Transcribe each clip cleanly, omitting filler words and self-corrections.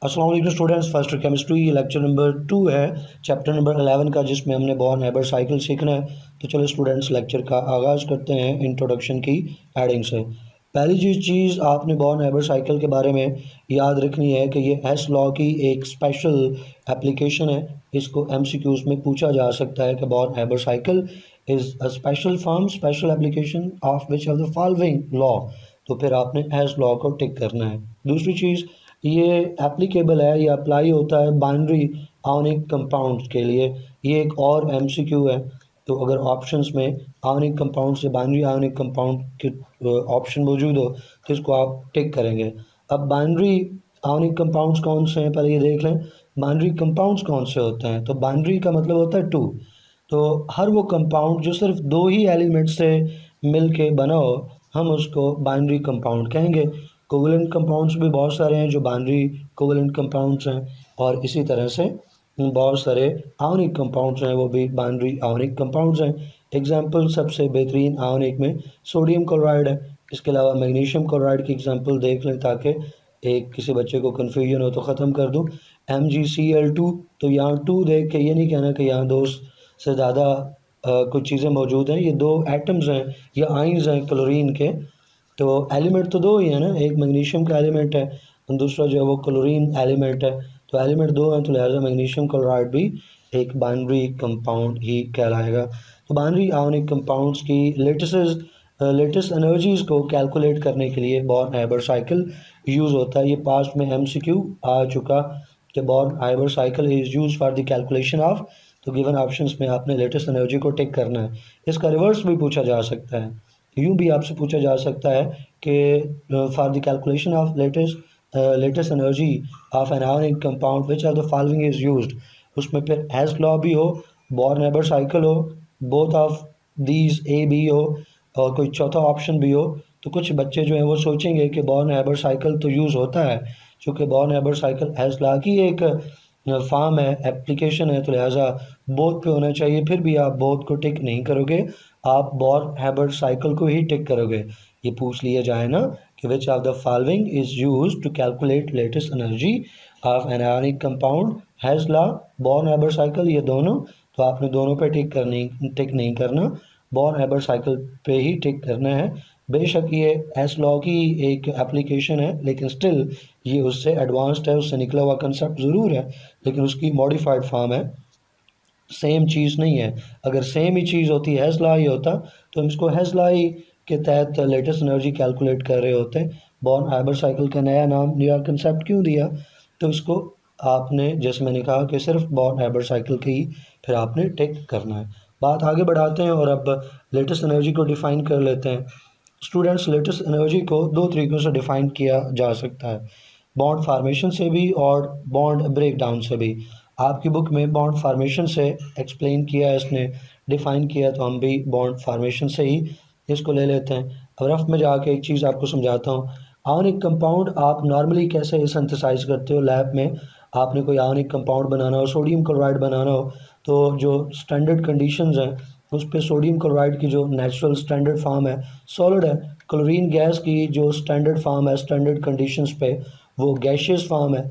अस्सलाम वालेकुम students, first chemistry lecture number 2 है, चैप्टर नंबर 11 का, जिसमें हमने बॉर्न-हैबर साइकिल सीखना है। तो चलो स्टूडेंट्स लेक्चर का आगाज़ करते हैं इंट्रोडक्शन की हेडिंग से। पहली चीज़ आपने बॉर्न-हैबर साइकिल के बारे में याद रखनी है कि ये हेस लॉ की एक स्पेशल एप्लीकेशन है। इसको एमसीक्यूज़ में पूछा जा सकता है कि born-Haber cycle is a special form, special application of which of the following law. तो फिर आपने हेस लॉ को टिक करना है। दूसरी चीज़, ये एप्लीकेबल है, ये अप्लाई होता है बाइनरी आयोनिक कंपाउंड्स के लिए। ये एक और एमसीक्यू है। तो अगर ऑप्शंस में आयोनिक कंपाउंड से बाइनरी आयोनिक कंपाउंड के ऑप्शन मौजूद हो तो इसको आप टिक करेंगे। अब बाइनरी आयोनिक कंपाउंड्स कौन से हैं, पहले ये देख लें। बाइनरी कंपाउंड्स कौन से होते हैं, तो बाइनरी का मतलब होता है 2। तो हर वो कंपाउंड जो सिर्फ 2 ही एलिमेंट से मिल के बना हो, हम उसको बाइनरी कंपाउंड कहेंगे। कोवलेंट कंपाउंड्स भी बहुत सारे हैं जो बाइनरी कोवलेंट कंपाउंड्स हैं, और इसी तरह से बहुत सारे आयोनिक कंपाउंड्स हैं, वो भी बाइनरी आयोनिक कंपाउंड्स हैं। एग्जाम्पल सबसे बेहतरीन आयोनिक में सोडियम क्लोराइड है। इसके अलावा मैग्नीशियम क्लोराइड की एग्जाम्पल देख लें ताकि एक किसी बच्चे को कन्फ्यूजन हो तो ख़त्म कर दूँ। MgCl2, तो यहाँ 2 देख के ये नहीं कहना कि यहाँ 2 से ज़्यादा कुछ चीज़ें मौजूद हैं। ये 2 एटम्स हैं या आइंस हैं क्लोरीन के। तो एलिमेंट तो 2 ही है ना, एक मैग्नीशियम का एलिमेंट है और दूसरा जो है वो क्लोरीन एलिमेंट है। तो एलिमेंट 2 हैं, तो लिहाजा मैग्नीशियम क्लोराइड भी एक बाइनरी कंपाउंड ही कहलाएगा। तो बाइनरी आयोनिक कंपाउंड्स की लेटेस्ट एनर्जीज़ को कैलकुलेट करने के लिए बॉर्न-हैबर साइकिल यूज़ होता है। ये पास्ट में MCQ आ चुका कि born-Haber cycle is use for the calculation of, तो गिवन ऑप्शंस में आपने लेटेस्ट एनर्जी को टिक करना है। इसका रिवर्स भी पूछा जा सकता है, यूँ भी आपसे पूछा जा सकता है कि for the calculation of lattice energy of an ionic compound which of the following is used. उसमें फिर हेस लॉ भी हो, बॉर्न-हैबर साइकिल हो, both of these A B हो, और कोई चौथा ऑप्शन भी हो। तो कुछ बच्चे जो हैं वो सोचेंगे कि बॉर्न-हैबर साइकिल तो यूज़ होता है, चूँकि बॉर्न-हैबर साइकिल हेस लॉ की एक फॉर्म है, एप्लीकेशन है, तो लिहाजा बोथ पे होना चाहिए। फिर भी आप बोथ को टिक नहीं करोगे, आप बॉर्न-हैबर साइकिल को ही टिक करोगे। ये पूछ लिया जाए ना कि which of the following is used to calculate lattice energy of an ionic compound, Hess law, Born Haber cycle, ये दोनों। तो आपने दोनों पे टिक नहीं करना, बॉर्न-हैबर साइकिल पे ही टिक करना है। बेशक ये हेस लॉ की एक एप्लीकेशन है, लेकिन स्टिल ये उससे एडवांस्ड है, उससे निकला हुआ कंसेप्ट ज़रूर है, लेकिन उसकी मॉडिफाइड फॉर्म है, सेम चीज़ नहीं है। अगर सेम ही चीज़ होती, हेस लॉ ही होता, तो हम इसको हेस लॉ ही के तहत लेटेस्ट एनर्जी कैलकुलेट कर रहे होते। बॉर्न-हैबर साइकिल का नया नाम, नया कंसेप्ट क्यों दिया? तो इसको आपने, जैसे मैंने कहा कि सिर्फ बॉर्न-हैबर साइकिल की ही फिर आपने टिक करना है। बात आगे बढ़ाते हैं और अब लेटेस्ट एनर्जी को डिफ़ाइन कर लेते हैं। स्टूडेंट्स, लेटेस्ट एनर्जी को 2 तरीक़ों से डिफ़ाइन किया जा सकता है, बॉन्ड फार्मेशन से भी और बॉन्ड ब्रेक डाउन से भी। आपकी बुक में बॉन्ड फार्मेशन से एक्सप्लेन किया है, इसने डिफ़ाइन किया, तो हम भी बॉन्ड फार्मेशन से ही इसको ले लेते हैं। अब रफ में जाके एक चीज़ आपको समझाता हूँ। आयोनिक कंपाउंड आप नॉर्मली कैसे सिंथेसाइज करते हो लैब में? आपने कोई आयोनिक कंपाउंड बनाना हो, सोडियम क्लोराइड बनाना हो, तो जो स्टैंडर्ड कंडीशंस हैं उस पे सोडियम क्लोराइड की जो नेचुरल स्टैंडर्ड फॉर्म है सॉलिड है। क्लोरीन गैस की जो स्टैंडर्ड फॉर्म है स्टैंडर्ड कंडीशंस पे वो गैशियस फॉर्म है।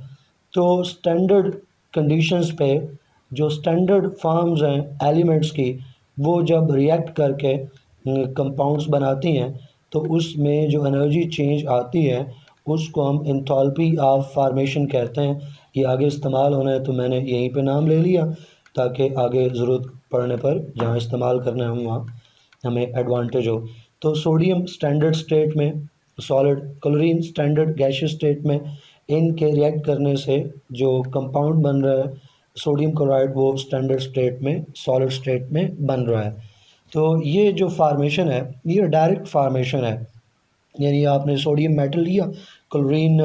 तो स्टैंडर्ड कंडीशंस पे जो स्टैंडर्ड फॉर्म्स हैं एलिमेंट्स की, वो जब रिएक्ट करके कंपाउंड्स बनाती हैं तो उसमें जो एनर्जी चेंज आती है उसको हम एंथैल्पी ऑफ फार्मेशन कहते हैं। ये आगे इस्तेमाल होना है तो मैंने यहीं पे नाम ले लिया ताकि आगे ज़रूरत पड़ने पर जहाँ इस्तेमाल करना है वहाँ हमें एडवांटेज हो। तो सोडियम स्टैंडर्ड स्टेट में solid, chlorine standard gaseous state में, इनके रिएक्ट करने से जो कंपाउंड बन रहा है सोडियम क्लोराइड वो स्टैंडर्ड स्टेट में सॉलिड स्टेट में बन रहा है। तो ये जो फार्मेशन है ये डायरेक्ट फार्मेशन है, यानी आपने सोडियम मेटल लिया, क्लोरीन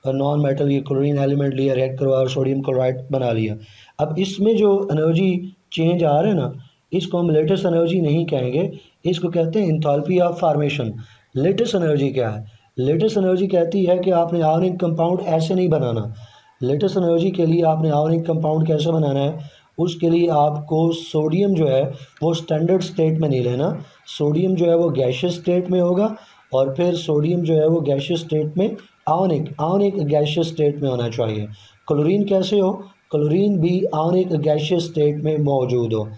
नॉन मेटल, ये क्लोरीन एलिमेंट लिया, रिएक्ट करवाया और सोडियम क्लोराइड बना लिया। अब इसमें जो एनर्जी चेंज आ रहा है ना, इसको हम लेटेस्ट एनर्जी नहीं कहेंगे, इसको कहते हैं enthalpy of formation. Latest energy क्या है? लेटेस्ट एनर्जी कहती है कि आपने आयोनिक कंपाउंड ऐसे नहीं बनाना। लेटेस्ट एनर्जी के लिए आपने आयोनिक कंपाउंड कैसे बनाना है, उसके लिए आपको सोडियम जो है वो स्टैंडर्ड स्टेट में नहीं लेना। सोडियम जो है वो गैशियस स्टेट में होगा और फिर सोडियम जो है वो गैशियस स्टेट में आयोनिक गैशियस स्टेट में होना चाहिए। क्लोरीन कैसे हो? क्लोरीन भी आयोनिक गैशियस स्टेट में मौजूद हो।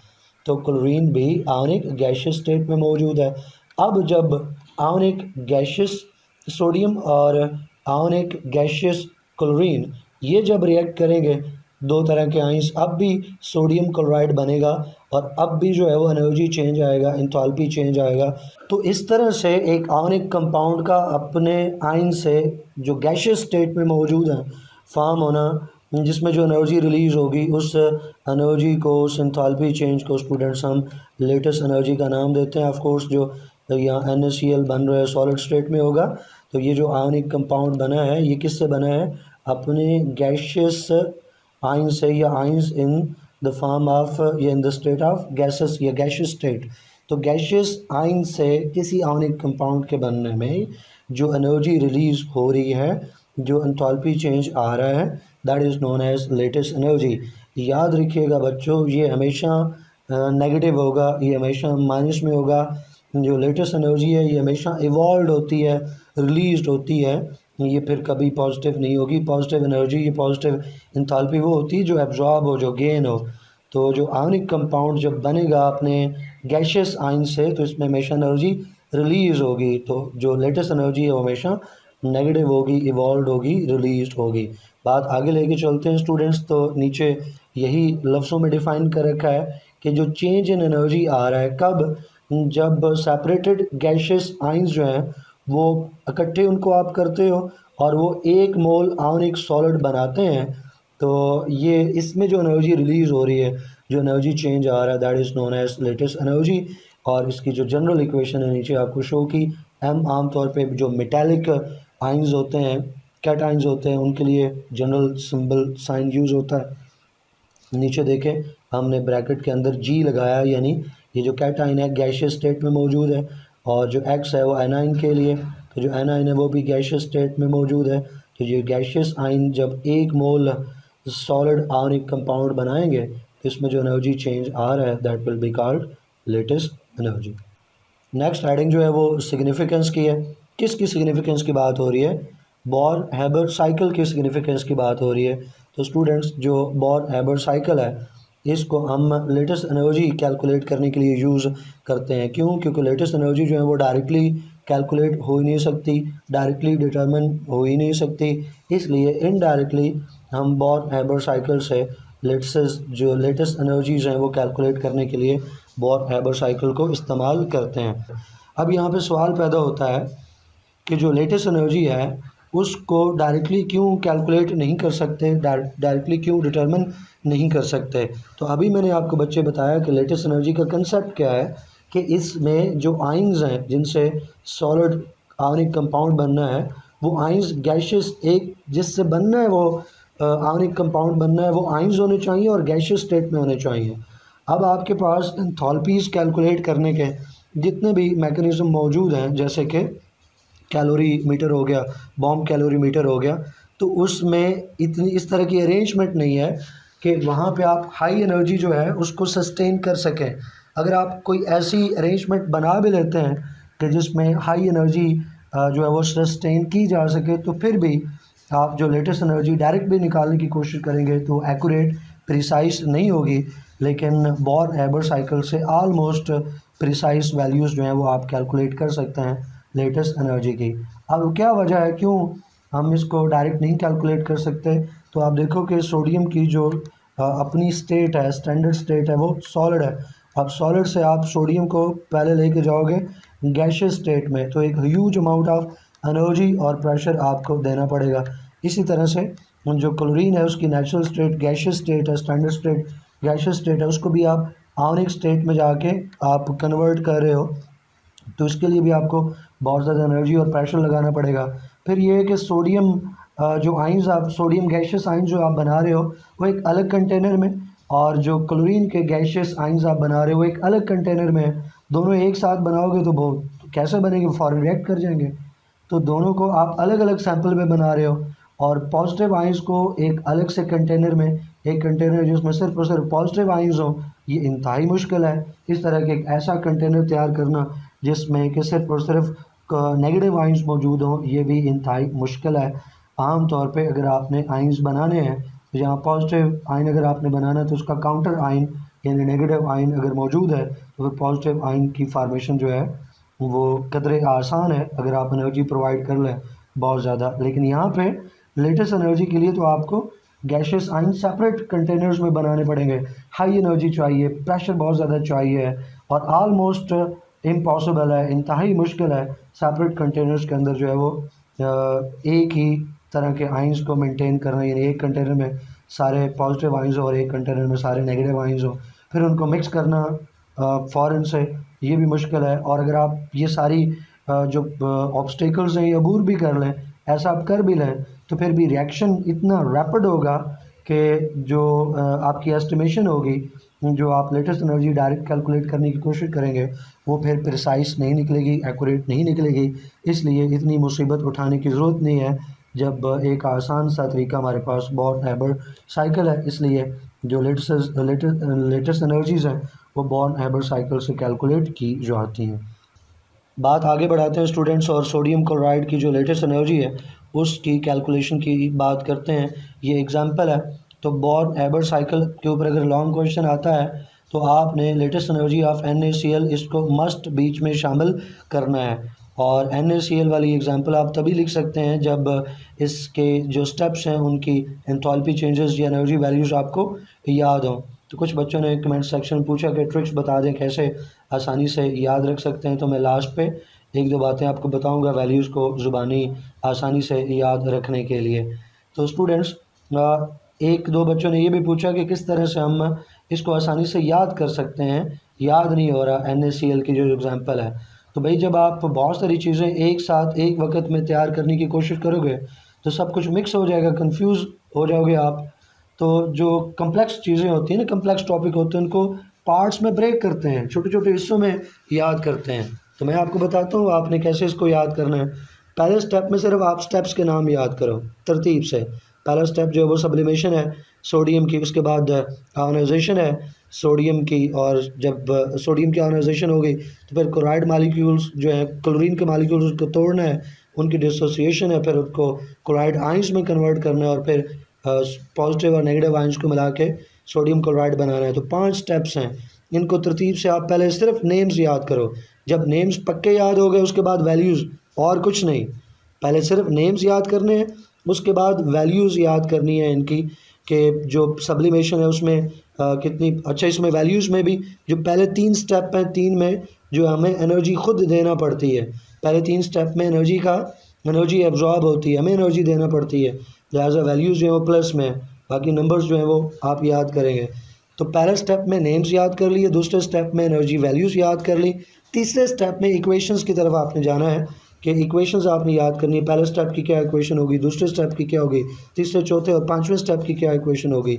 तो क्लोरीन भी आयोनिक गैशियस स्टेट में मौजूद है। अब जब आयोनिक गैशियस सोडियम और आयोनिक गैशियस क्लोरीन ये जब रिएक्ट करेंगे, दो तरह के आइंस, अब भी सोडियम क्लोराइड बनेगा और अब भी जो है वो एनर्जी चेंज आएगा, इंथैल्पी चेंज आएगा। तो इस तरह से एक आयोनिक कंपाउंड का अपने आयन से जो गैशियस स्टेट में मौजूद है फॉर्म होना, जिसमें जो एनर्जी रिलीज़ होगी उस एनर्जी को, उस इंथैल्पी चेंज को स्टूडेंट्स हम लेटेस्ट एनर्जी का नाम देते हैं। ऑफ कोर्स जो यहाँ NaCl बन रहा है सॉलिड स्टेट में होगा। तो ये जो आयोनिक कंपाउंड बना है ये किससे बना है? अपने गैशियस आयन से, या ions in the form of या in the state of gases या गैशियस स्टेट। तो गैशियस आयन से किसी आयोनिक कंपाउंड के बनने में जो एनर्जी रिलीज़ हो रही है, जो एंथैल्पी चेंज आ रहा है, that is known as lattice energy. याद रखिएगा बच्चों, ये हमेशा नेगेटिव होगा, ये हमेशा माइनस में होगा। जो लेटेस्ट एनर्जी है ये हमेशा इवॉल्व होती है, रिलीज़ होती है, ये फिर कभी पॉजिटिव नहीं होगी। पॉजिटिव एनर्जी, ये पॉजिटिव इंथैल्पी वो होती है जो एब्जॉर्ब हो, जो गेन हो। तो जो आयोनिक कंपाउंड जब बनेगा अपने गैशियस आयन से, तो इसमें हमेशा एनर्जी रिलीज़ होगी। तो जो लेटेस्ट एनर्जी है वो हमेशा नेगेटिव होगी, इवॉल्व होगी, रिलीज होगी। बात आगे लेके चलते हैं स्टूडेंट्स। तो नीचे यही लफ्ज़ों में डिफ़ाइन कर रखा है कि जो चेंज इन एनर्जी आ रहा है कब? जब सेपरेटेड गैशियस आयंस जो हैं वो इकट्ठे उनको आप करते हो और वो एक मोल आयोनिक सॉलिड बनाते हैं। तो ये इसमें जो एनर्जी रिलीज़ हो रही है, जो एनर्जी चेंज आ रहा है, that is known as lattice energy. और इसकी जो जनरल इक्वेशन है नीचे आपको शो की। एम आमतौर पे जो मेटालिक आयंस होते हैं, कैट आयंस होते हैं, उनके लिए जनरल सिंबल साइन यूज़ होता है। नीचे देखें हमने ब्रैकेट के अंदर G लगाया, यानी ये जो कैट आयन है गैशियस स्टेट में मौजूद है, और जो X है वो एनाइन के लिए। तो जो एनाइन है वो भी गैशियस स्टेट में मौजूद है। तो ये गैशियस आयन जब एक मोल सॉलिड आयोनिक कंपाउंड बनाएंगे तो इसमें जो एनर्जी चेंज आ रहा है that will be called latest energy. Next heading जो है वो सिग्निफिकेंस की है। किसकी सिग्निफिकेंस की बात हो रही है? बोर हैबर साइकिल की सिग्निफिकेंस की बात हो रही है। तो स्टूडेंट्स जो बोर हैबर साइकिल है इसको हम लेटेस्ट एनर्जी कैलकुलेट करने के लिए यूज़ करते हैं। क्यों? क्योंकि लेटेस्ट एनर्जी जो है वो डायरेक्टली कैलकुलेट हो ही नहीं सकती, डायरेक्टली डिटरमिन हो ही नहीं सकती, इसलिए इनडायरेक्टली हम बोर हैबर साइकिल से लेटेस्ट एनर्जीज़ हैं वो कैलकुलेट करने के लिए बोर हैबर साइकिल को इस्तेमाल करते हैं। अब यहाँ पे सवाल पैदा होता है कि जो लेटेस्ट एनर्जी है उसको डायरेक्टली क्यों कैलकुलेट नहीं कर सकते, डायरेक्टली क्यों डिटरमिन नहीं कर सकते। तो अभी मैंने आपको बच्चे बताया कि लेटेस्ट एनर्जी का कंसेप्ट क्या है, कि इसमें जो आयंस हैं जिनसे सॉलिड आयोनिक कंपाउंड बनना है, वो आयंस गैशियस, एक जिससे बनना है वो आयोनिक कंपाउंड बनना है, वो आयंस होने चाहिए और गैशियस स्टेट में होने चाहिए। अब आपके पास एंथैल्पीज़ कैलकुलेट करने के जितने भी मैकेनिज़्म मौजूद हैं, जैसे कि कैलोरी मीटर हो गया, बॉम्ब कैलोरी मीटर हो गया, तो उसमें इतनी इस तरह की अरेंजमेंट नहीं है कि वहाँ पे आप हाई एनर्जी जो है उसको सस्टेन कर सकें। अगर आप कोई ऐसी अरेंजमेंट बना भी लेते हैं कि जिसमें हाई एनर्जी जो है वो सस्टेन की जा सके, तो फिर भी आप जो लेटेस्ट एनर्जी डायरेक्ट भी निकालने की कोशिश करेंगे तो एक्यूरेट, प्रिसाइज नहीं होगी। लेकिन बोर हैबर साइकिल से ऑलमोस्ट प्रिसाइज वैल्यूज़ जो हैं वो आप कैलकुलेट कर सकते हैं लेटेस्ट एनर्जी की। अब क्या वजह है क्यों हम इसको डायरेक्ट नहीं कैलकुलेट कर सकते? तो आप देखो कि सोडियम की जो अपनी स्टेट है, स्टैंडर्ड स्टेट है, वो सॉलिड है। अब सॉलिड से आप सोडियम को पहले लेके जाओगे गैशियस स्टेट में, तो एक ह्यूज अमाउंट ऑफ एनर्जी और प्रेशर आपको देना पड़ेगा। इसी तरह से जो क्लोरीन है उसकी नेचुरल स्टेट गैशियस स्टेट है, स्टैंडर्ड स्टेट गैशियस स्टेट है, उसको भी आप आयोनिक स्टेट में जाके आप कन्वर्ट कर रहे हो, तो इसके लिए भी आपको बहुत ज़्यादा एनर्जी और प्रेशर लगाना पड़ेगा। फिर ये है कि सोडियम जो आइंस आप सोडियम गैशियस आइंस जो आप बना रहे हो वो एक अलग कंटेनर में, और जो क्लोरीन के गैशियस आइंस आप बना रहे हो वो एक अलग कंटेनर में है। दोनों एक साथ बनाओगे तो बहुत कैसे बनेंगे? फॉरेन रिएक्ट कर जाएंगे। तो दोनों को आप अलग अलग सैंपल में बना रहे हो, और पॉजिटिव आइंस को एक अलग से कंटेनर में, एक कंटेनर जिसमें सिर्फ और सिर्फ पॉजिटिव आइंस हो, ये इंतहाई मुश्किल है। इस तरह के एक ऐसा कंटेनर तैयार करना जिसमें कि सिर्फ और सिर्फ नेगेटिव आइंस मौजूद हों, ये भी इंतहाई मुश्किल है। आम तौर पे अगर आपने आइंस बनाने हैं तो यहाँ पॉजिटिव आइन अगर आपने बनाना है तो उसका काउंटर आइन यानी नेगेटिव आइन अगर मौजूद है तो फिर पॉजिटिव आइन की फार्मेशन जो है वो कदरे आसान है अगर आप एनर्जी प्रोवाइड कर लें बहुत ज़्यादा। लेकिन यहाँ पे लेटेस्ट एनर्जी के लिए तो आपको गैशियस आइन सेपरेट कंटेनर्स में बनाने पड़ेंगे। हाई एनर्जी चाहिए, प्रेशर बहुत ज़्यादा चाहिए और ऑलमोस्ट इम्पॉसिबल है, इंतहाई मुश्किल है सेपरेट कंटेनर्स के अंदर जो है वो एक ही तरह के आइंस को मेंटेन करना, यानी एक कंटेनर में सारे पॉजिटिव आइंस हो और एक कंटेनर में सारे नेगेटिव आइंस हो, फिर उनको मिक्स करना फ़ौरन से, ये भी मुश्किल है। और अगर आप ये सारी जो ऑब्स्टिकल्स हैं ये अबूर भी कर लें, ऐसा आप कर भी लें, तो फिर भी रिएक्शन इतना रैपिड होगा कि जो आपकी एस्टिमेशन होगी, जो आप लेटेस्ट एनर्जी डायरेक्ट कैलकुलेट करने की कोशिश करेंगे वो फिर प्रिसाइज नहीं निकलेगी, एक्यूरेट नहीं निकलेगी। इसलिए इतनी मुसीबत उठाने की ज़रूरत नहीं है जब एक आसान सा तरीका हमारे पास बॉर्न-हैबर साइकिल है। इसलिए जो लेटेस्ट एनर्जीज़ हैं वो बॉर्न-हैबर साइकिल से कैलकुलेट की जाती हैं। बात आगे बढ़ाते हैं स्टूडेंट्स और सोडियम क्लोराइड की जो लेटेस्ट एनर्जी है उसकी कैलकुलेशन की बात करते हैं। ये एग्जांपल है। तो बॉर्न-हैबर साइकिल के ऊपर अगर लॉन्ग क्वेश्चन आता है तो आपने लेटेस्ट एनर्जी ऑफ NaCl इसको मस्ट बीच में शामिल करना है। और NaCl वाली एग्जांपल आप तभी लिख सकते हैं जब इसके जो स्टेप्स हैं उनकी एंथैल्पी चेंजेस या एनर्जी वैल्यूज़ आपको याद हों। तो कुछ बच्चों ने कमेंट सेक्शन में पूछा कि ट्रिक्स बता दें कैसे आसानी से याद रख सकते हैं, तो मैं लास्ट पे एक दो बातें आपको बताऊंगा वैल्यूज़ को ज़ुबानी आसानी से याद रखने के लिए। तो स्टूडेंट्स एक दो बच्चों ने ये भी पूछा कि किस तरह से हम इसको आसानी से याद कर सकते हैं, याद नहीं हो रहा NaCl की जो एग्ज़ाम्पल है। तो भाई जब आप बहुत सारी चीज़ें एक साथ एक वक्त में तैयार करने की कोशिश करोगे तो सब कुछ मिक्स हो जाएगा, कंफ्यूज हो जाओगे आप। तो जो कम्प्लेक्स चीज़ें होती हैं ना, कम्प्लेक्स टॉपिक होते हैं, उनको पार्ट्स में ब्रेक करते हैं, छोटे छोटे हिस्सों में याद करते हैं। तो मैं आपको बताता हूँ आपने कैसे इसको याद करना है। पहले स्टेप में सिर्फ आप स्टेप्स के नाम याद करो तरतीब से। पहला स्टेप जो है वो सब्लिमेशन है सोडियम की, उसके बाद आयोनाइजेशन है सोडियम की, और जब सोडियम की आयोनाइजेशन हो गई तो फिर क्लोराइड मालिक्यूल्स जो है क्लोरीन के मालिक्यूल्स को तोड़ना है, उनकी डिसोसिएशन है, फिर उसको क्लोराइड आइंस में कन्वर्ट करना है और फिर पॉजिटिव और नेगेटिव आइंस को मिला के सोडियम क्लोराइड बनाना है। तो 5 स्टेप्स हैं, इनको तरतीब से आप पहले सिर्फ नेम्स याद करो। जब नेम्स पक्के याद हो गए उसके बाद वैल्यूज़, और कुछ नहीं, पहले सिर्फ नेम्स याद करने हैं, उसके बाद वैल्यूज़ याद करनी है इनकी कि जो सब्लिमेशन है उसमें कितनी अच्छा, इसमें वैल्यूज़ में भी जो पहले 3 स्टेप हैं, 3 में जो हमें एनर्जी खुद देना पड़ती है, पहले 3 स्टेप में एनर्जी एब्जॉर्ब होती है, हमें एनर्जी देना पड़ती है, लिहाजा वैल्यूज़ जो है वो प्लस में है, बाकी नंबर्स जो हैं वो आप याद करेंगे। तो पहले स्टेप में नेम्स याद कर लिए, दूसरे स्टेप में एनर्जी वैल्यूज़ याद कर ली, तीसरे स्टेप में इक्वेशंस की तरफ आपने जाना है कि इक्वेशंस आपने याद करनी है। पहले स्टेप की क्या इक्वेशन होगी, दूसरे स्टेप की क्या होगी, तीसरे चौथे और 5वें स्टेप की क्या इक्वेशन होगी।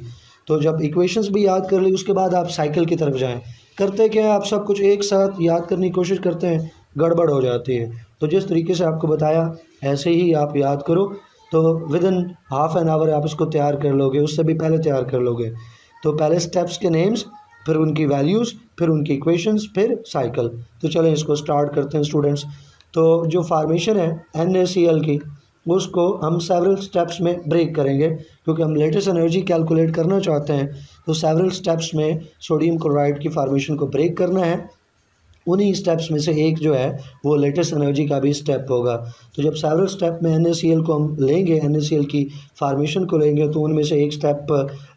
तो जब इक्वेशंस भी याद कर ली उसके बाद आप साइकिल की तरफ जाएँ। करते क्या है, आप सब कुछ एक साथ याद करने की कोशिश करते हैं, गड़बड़ हो जाती है। तो जिस तरीके से आपको बताया ऐसे ही आप याद करो, तो विदिन हाफ एन आवर आप इसको तैयार कर लोगे, उससे भी पहले तैयार कर लोगे। तो पहले स्टेप्स के नेम्स, फिर उनकी वैल्यूज़, फिर उनकी इक्वेशंस, फिर साइकिल। तो चलें इसको स्टार्ट करते हैं स्टूडेंट्स। तो जो फार्मेशन है NaCl की उसको हम सेवरल स्टेप्स में ब्रेक करेंगे क्योंकि हम लेटेस्ट एनर्जी कैलकुलेट करना चाहते हैं। तो सेवरल स्टेप्स में सोडियम क्लोराइड की फार्मेशन को ब्रेक करना है। उन्हीं स्टेप्स में से एक जो है वो लेटेस्ट एनर्जी का भी स्टेप होगा। तो जब सेवरल स्टेप में NaCl को हम लेंगे, NaCl की फार्मेशन को लेंगे, तो उनमें से एक स्टेप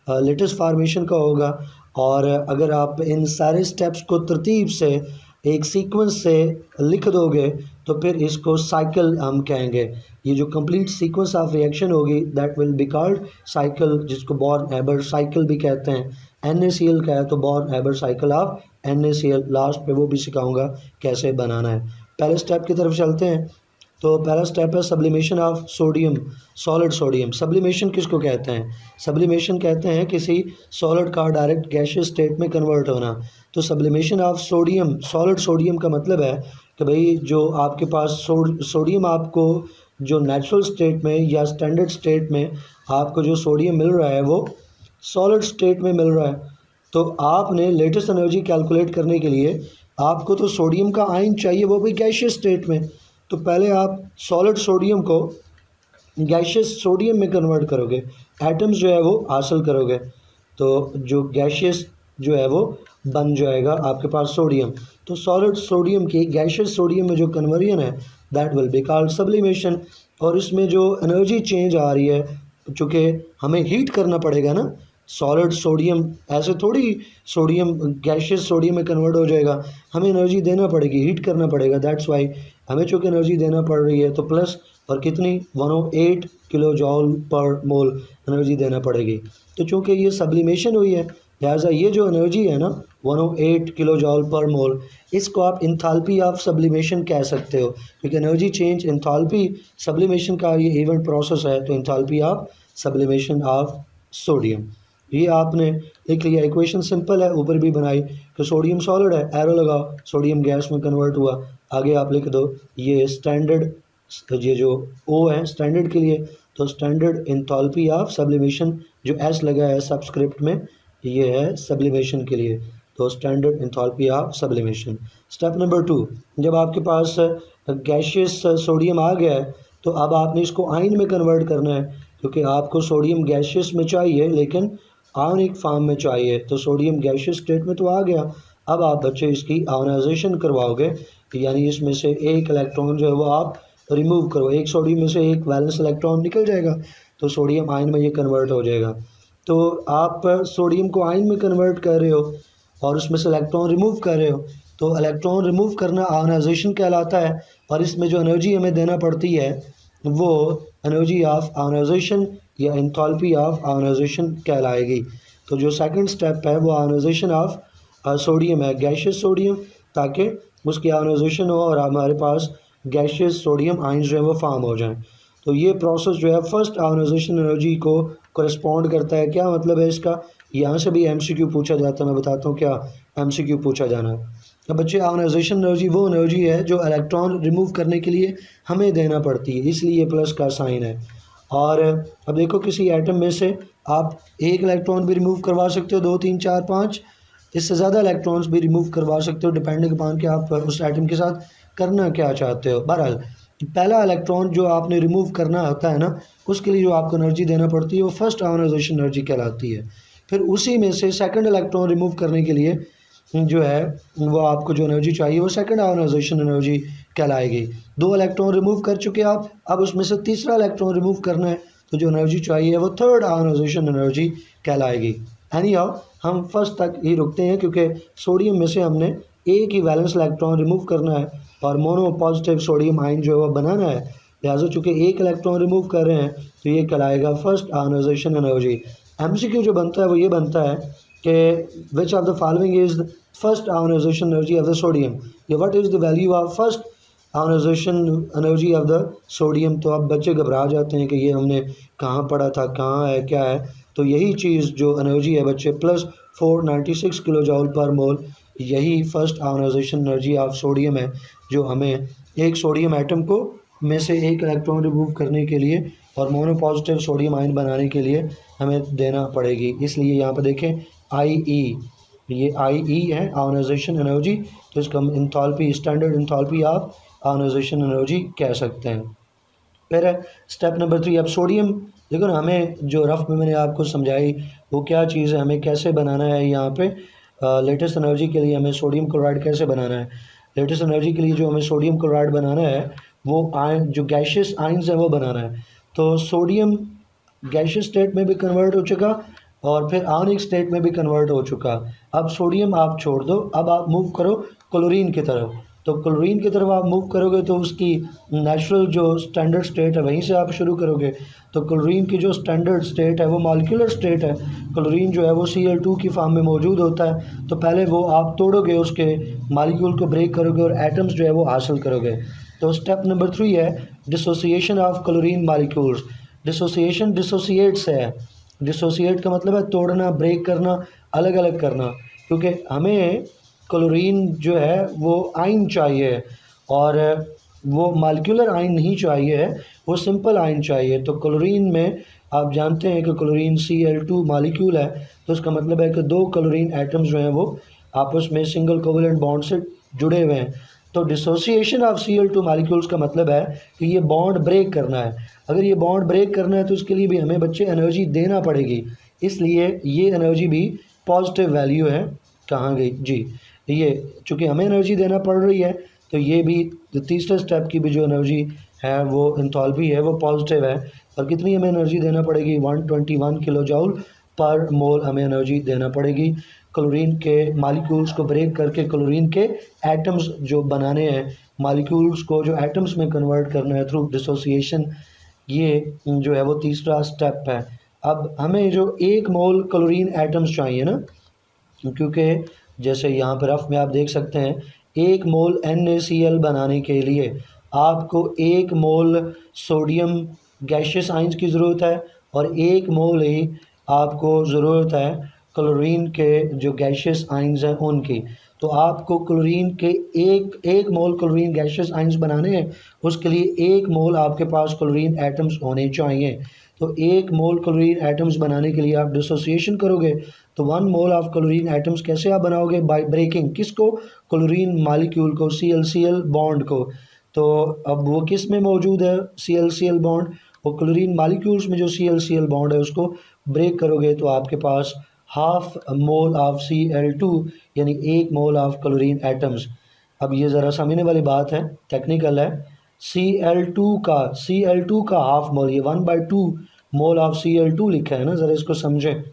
लेटेस्ट फार्मेशन का होगा। और अगर आप इन सारे स्टेप्स को तरतीब से एक सीक्वेंस से लिख दोगे तो फिर इसको साइकिल हम कहेंगे। ये जो कंप्लीट सीक्वेंस ऑफ रिएक्शन होगी that will be called cycle, जिसको बॉर्न-हैबर साइकिल भी कहते हैं। NaCl का है तो born-Haber cycle of NaCl, last पे वो भी सिखाऊंगा कैसे बनाना है। पहले स्टेप की तरफ चलते हैं। तो पहला स्टेप है sublimation of sodium, solid sodium. Sublimation किसको कहते हैं? सब्लिमेशन कहते हैं किसी सॉलिड का डायरेक्ट गैशियस स्टेट में कन्वर्ट होना। तो sublimation of sodium, solid sodium का मतलब है कि भाई जो आपके पास सोडियम आपको जो नेचुरल स्टेट में या स्टैंडर्ड स्टेट में आपको जो सोडियम मिल रहा है वो सॉलिड स्टेट में मिल रहा है। तो आपने लेटेस्ट एनर्जी कैलकुलेट करने के लिए आपको तो सोडियम का आयन चाहिए, वो भी गैशियस स्टेट में। तो पहले आप सॉलिड सोडियम को गैशियस सोडियम में कन्वर्ट करोगे, एटम्स जो है वो हासिल करोगे, तो जो गैशियस जो है वो बन जाएगा आपके पास सोडियम। तो सॉलिड सोडियम की गैशियस सोडियम में जो कन्वर्जन है that will be called sublimation. और इसमें जो एनर्जी चेंज आ रही है, चूँकि हमें हीट करना पड़ेगा ना, सॉलिड सोडियम ऐसे थोड़ी सोडियम गैशियस सोडियम में कन्वर्ट हो जाएगा, हमें एनर्जी देना पड़ेगी, हीट करना पड़ेगा। दैट्स वाई हमें चूँकि एनर्जी देना पड़ रही है तो प्लस और कितनी 108 किलो जॉल पर मोल एनर्जी देना पड़ेगी। तो चूँकि ये सब्लिमेशन हुई है लिहाजा ये जो एनर्जी है ना 108 किलो जॉल पर मोल, इसको आप इंथैल्पी ऑफ सब्लिमेशन कह सकते हो, क्योंकि एनर्जी चेंज इंथैल्पी सब्लिमेशन का ये इवेंट प्रोसेस है। तो enthalpy of sublimation of sodium, ये आपने लिख लिया। इक्वेशन सिंपल है, ऊपर भी बनाई कि सोडियम सॉलिड है, एरो लगाओ, सोडियम गैस में कन्वर्ट हुआ। आगे आप लिख दो ये स्टैंडर्ड, ये जो ओ है स्टैंडर्ड के लिए, तो स्टैंडर्ड इंथैल्पी ऑफ सब्लिमेशन जो एस लगा है सबस्क्रिप्ट में, ये है सब्लिमेशन के लिए, तो standard enthalpy of sublimation. Step number 2, जब आपके पास गैशियस सोडियम आ गया है तो अब आपने इसको आयन में कन्वर्ट करना है, क्योंकि आपको सोडियम गैशियस में चाहिए लेकिन आयनिक फॉर्म में चाहिए। तो सोडियम गैशियस स्टेट में तो आ गया, अब आप बच्चे इसकी आयनाइजेशन करवाओगे, यानी इसमें से एक इलेक्ट्रॉन जो है वो आप रिमूव करो, एक सोडियम में से एक वैलेंस इलेक्ट्रॉन निकल जाएगा, तो सोडियम आयन में ये कन्वर्ट हो जाएगा। तो आप सोडियम को आयन में कन्वर्ट कर रहे हो और उसमें से इलेक्ट्रॉन रिमूव कर रहे हो, तो इलेक्ट्रॉन रिमूव करना आयनाइजेशन कहलाता है। और इसमें जो एनर्जी हमें देना पड़ती है वो एनर्जी ऑफ आयनाइजेशन या एंथैल्पी ऑफ आयनाइजेशन कहलाएगी। तो जो सेकंड स्टेप है वो आयनाइजेशन ऑफ सोडियम है, गैशियस सोडियम, ताकि उसकी आयनाइजेशन हो और हमारे पास गैशियस सोडियम आयंस जो है वो फॉर्म हो जाएं। तो ये प्रोसेस जो है फर्स्ट आयनाइजेशन एनर्जी को करस्पॉन्ड करता है। क्या मतलब है इसका, यहाँ से भी एमसीक्यू पूछा जाता है, मैं बताता हूँ क्या एमसीक्यू पूछा जाना है। अब बच्चे आयनाइजेशन एनर्जी वो एनर्जी है जो इलेक्ट्रॉन रिमूव करने के लिए हमें देना पड़ती है, इसलिए प्लस का साइन है। और अब देखो किसी एटम में से आप एक इलेक्ट्रॉन भी रिमूव करवा सकते हो, 2 3 4 5, इससे ज़्यादा इलेक्ट्रॉन्स भी रिमूव करवा सकते हो, डिपेंडिंग अपॉन कि आप उस एटम के साथ करना क्या चाहते हो। बहरहाल पहला इलेक्ट्रॉन जो आपने रिमूव करना होता है ना, उसके लिए जो आपको एनर्जी देना पड़ती है वो फर्स्ट आयनाइजेशन एनर्जी कहलाती है। फिर उसी में से सेकंड इलेक्ट्रॉन रिमूव करने के लिए जो है वो आपको जो एनर्जी चाहिए वो सेकंड आयनाइजेशन एनर्जी कहलाएगी। 2 इलेक्ट्रॉन रिमूव कर चुके आप, अब उसमें से तीसरा इलेक्ट्रॉन रिमूव करना है, तो जो एनर्जी चाहिए वो थर्ड आयनाइजेशन एनर्जी कहलाएगी। एनीहाउ हम फर्स्ट तक ही रुकते हैं, क्योंकि सोडियम में से हमने एक ही वैलेंस इलेक्ट्रॉन रिमूव करना है और मोनो पॉजिटिव सोडियम आयन जो है वो बनाना है। लिहाजा चूँकि एक इलेक्ट्रॉन रिमूव कर रहे हैं तो ये कहलाएगा फर्स्ट आयनाइजेशन एनर्जी। एमसीक्यू जो बनता है वो ये बनता है कि which of the following is first ionization energy of the sodium, या what is the value of first ionization energy of the sodium. तो अब बच्चे घबरा जाते हैं कि ये हमने कहाँ पढ़ा था, कहाँ है, क्या है। तो यही चीज़ जो एनर्जी है बच्चे प्लस 496 किलो जॉल पर मोल, यही first ionization energy of sodium है, जो हमें एक सोडियम एटम को में से एक इलेक्ट्रॉन रिमूव करने के लिए और मोनोपॉजिटिव सोडियम आयन बनाने के लिए हमें देना पड़ेगी। इसलिए यहाँ पर देखें IE, ये IE है आयनाइजेशन एनर्जी, तो इसका हम enthalpy standard enthalpy of ionization energy कह सकते हैं। फिर स्टेप नंबर 3, अब सोडियम देखो ना, हमें जो रफ में मैंने आपको समझाई वो क्या चीज़ है, हमें कैसे बनाना है। यहाँ पे लेटेस्ट एनर्जी के लिए हमें सोडियम क्लोराइड कैसे बनाना है। लेटेस्ट एनर्जी के लिए जो हमें सोडियम क्लोराइड बनाना है वो आयन जो गैशियस आयन्स है वो बनाना है। तो सोडियम गैशियस स्टेट में भी कन्वर्ट हो चुका और फिर आयनिक स्टेट में भी कन्वर्ट हो चुका। अब सोडियम आप छोड़ दो, अब आप मूव करो क्लोरीन की तरफ। तो क्लोरीन की तरफ आप मूव करोगे तो उसकी नेचुरल जो स्टैंडर्ड स्टेट है वहीं से आप शुरू करोगे। तो क्लोरीन की जो स्टैंडर्ड स्टेट है वो मॉलिक्यूलर स्टेट है। क्लोरीन जो है वो Cl2 की फॉर्म में मौजूद होता है। तो पहले वो आप तोड़ोगे, उसके मॉलिक्यूल को ब्रेक करोगे और एटम्स जो है वो हासिल करोगे। तो स्टेप नंबर 3 है dissociation of chlorine molecules. Dissociation dissociate से है, डिसोसिएट का मतलब है तोड़ना, ब्रेक करना, अलग अलग करना। क्योंकि हमें क्लोरीन जो है वो आयन चाहिए और वो मॉलिक्यूलर आयन नहीं चाहिए, वो सिंपल आयन चाहिए। तो क्लोरीन में आप जानते हैं कि क्लोरीन Cl2 मॉलिक्यूल है, तो इसका मतलब है कि 2 क्लोरीन एटम्स जो हैं वो आपस में सिंगल कोवेलेंट बॉन्ड से जुड़े हुए हैं। तो डिसोसिएशन ऑफ Cl2 मॉलिक्यूल्स का मतलब है कि ये बॉन्ड ब्रेक करना है। अगर ये बॉन्ड ब्रेक करना है तो उसके लिए भी हमें बच्चे एनर्जी देना पड़ेगी, इसलिए ये एनर्जी भी पॉजिटिव वैल्यू है। कहाँ गई जी, ये चूँकि हमें एनर्जी देना पड़ रही है तो ये भी तीसरे स्टेप की भी जो एनर्जी है वो एंथैल्पी है वो पॉजिटिव है। और कितनी हमें एनर्जी देना पड़ेगी, 121 किलो जूल पर मोल हमें एनर्जी देना पड़ेगी। क्लोरीन के मॉलिक्यूल्स को ब्रेक करके क्लोरीन के एटम्स जो बनाने हैं, मॉलिक्यूल्स को जो एटम्स में कन्वर्ट करना है थ्रू डिसोसिएशन, ये जो है वो तीसरा स्टेप है। अब हमें जो 1 मोल क्लोरीन एटम्स चाहिए ना, क्योंकि जैसे यहाँ पर रफ में आप देख सकते हैं 1 मोल NaCl बनाने के लिए आपको 1 मोल सोडियम गैशियस आइंस की ज़रूरत है और 1 मोल ही आपको ज़रूरत है क्लोरीन के जो गैशियस आइंस हैं उनकी। तो आपको क्लोरीन के एक मोल क्लोरीन गैशियस आइंस बनाने हैं, उसके लिए 1 मोल आपके पास क्लोरीन एटम्स होने चाहिए। तो 1 मोल क्लोरीन एटम्स बनाने के लिए आप डिसोसिएशन करोगे तो 1 मोल ऑफ क्लोरीन एटम्स कैसे आप बनाओगे, बाय ब्रेकिंग किसको, क्लोरीन मॉलिक्यूल को, ClCl बॉन्ड को। तो अब वो किस में मौजूद है ClCl बॉन्ड, वो क्लोरीन मॉलिक्यूल्स में जो ClCl बॉन्ड है उसको ब्रेक करोगे तो आपके पास हाफ मोल ऑफ Cl2 यानी 1 मोल ऑफ क्लोरीन एटम्स। अब ये ज़रा समझने वाली बात है, टेक्निकल है। Cl2 का हाफ मोल, ये 1/2 मोल ऑफ Cl2 लिखा है ना, ज़रा इसको समझें।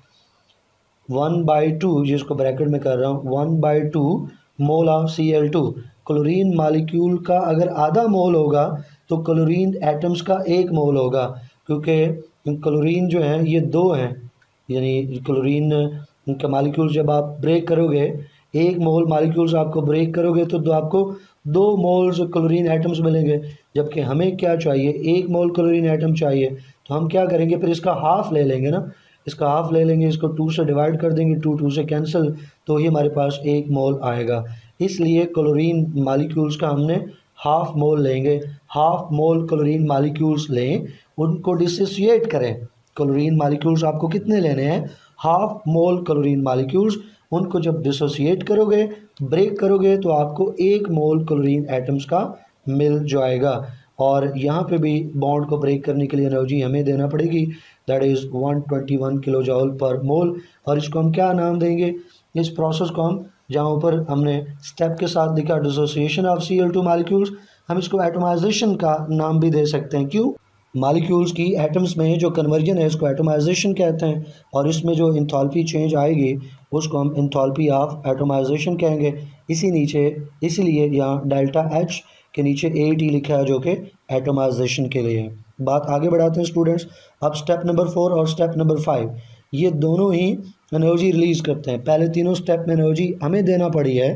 1/2 जिसको ब्रैकेट में कर रहा हूँ, 1/2 mole of Cl2। Chlorine molecule का अगर आधा मोल होगा तो क्लोरीन एटम्स का 1 मोल होगा, क्योंकि क्लोरीन जो है ये 2 हैं, यानी क्लोरीन का मॉलिक्यूल जब आप ब्रेक करोगे 1 मोल मॉलिक्यूल्स आपको ब्रेक करोगे तो आपको 2 मोल्स क्लोरीन एटम्स मिलेंगे, जबकि हमें क्या चाहिए, 1 मोल क्लोरीन एटम चाहिए। तो हम क्या करेंगे, फिर इसका हाफ ले लेंगे ना, इसका हाफ ले लेंगे, इसको 2 से डिवाइड कर देंगे, 2 से कैंसिल, तो ये हमारे पास 1 मोल आएगा। इसलिए क्लोरीन मॉलिक्यूल्स का हमने हाफ मोल लेंगे, हाफ मोल क्लोरीन मॉलिक्यूल्स लें, उनको डिसोसिएट करें। क्लोरीन मॉलिक्यूल्स आपको कितने लेने हैं, हाफ मोल क्लोरीन मॉलिक्यूल्स, उनको जब डिसोसिएट करोगे, ब्रेक करोगे तो आपको 1 मोल क्लोरीन एटम्स का मिल जाएगा। और यहाँ पे भी बॉन्ड को ब्रेक करने के लिए एनर्जी हमें देना पड़ेगी, that is 121 kilo joule per mole. और इसको हम क्या नाम देंगे, इस प्रोसेस को हम, जहाँ ऊपर हमने स्टेप के साथ लिखा डिसोसिएशन ऑफ Cl2 मॉलिक्यूल्स, हम इसको एटमाइजेशन का नाम भी दे सकते हैं। क्यों, मॉलिक्यूल्स की एटम्स में जो कन्वर्जन है इसको एटमाइजेशन कहते हैं, और इसमें जो इंथैल्पी चेंज आएगी उसको हम इंथैल्पी ऑफ एटमाइजेशन कहेंगे। इसीलिए यहाँ डेल्टा H के नीचे AT लिखा है जो कि एटमाइजेशन के लिए है। बात आगे बढ़ाते हैं स्टूडेंट्स। अब स्टेप नंबर 4 और स्टेप नंबर 5 ये दोनों ही एनर्जी रिलीज़ करते हैं। पहले तीनों स्टेप में एनर्जी हमें देना पड़ी है,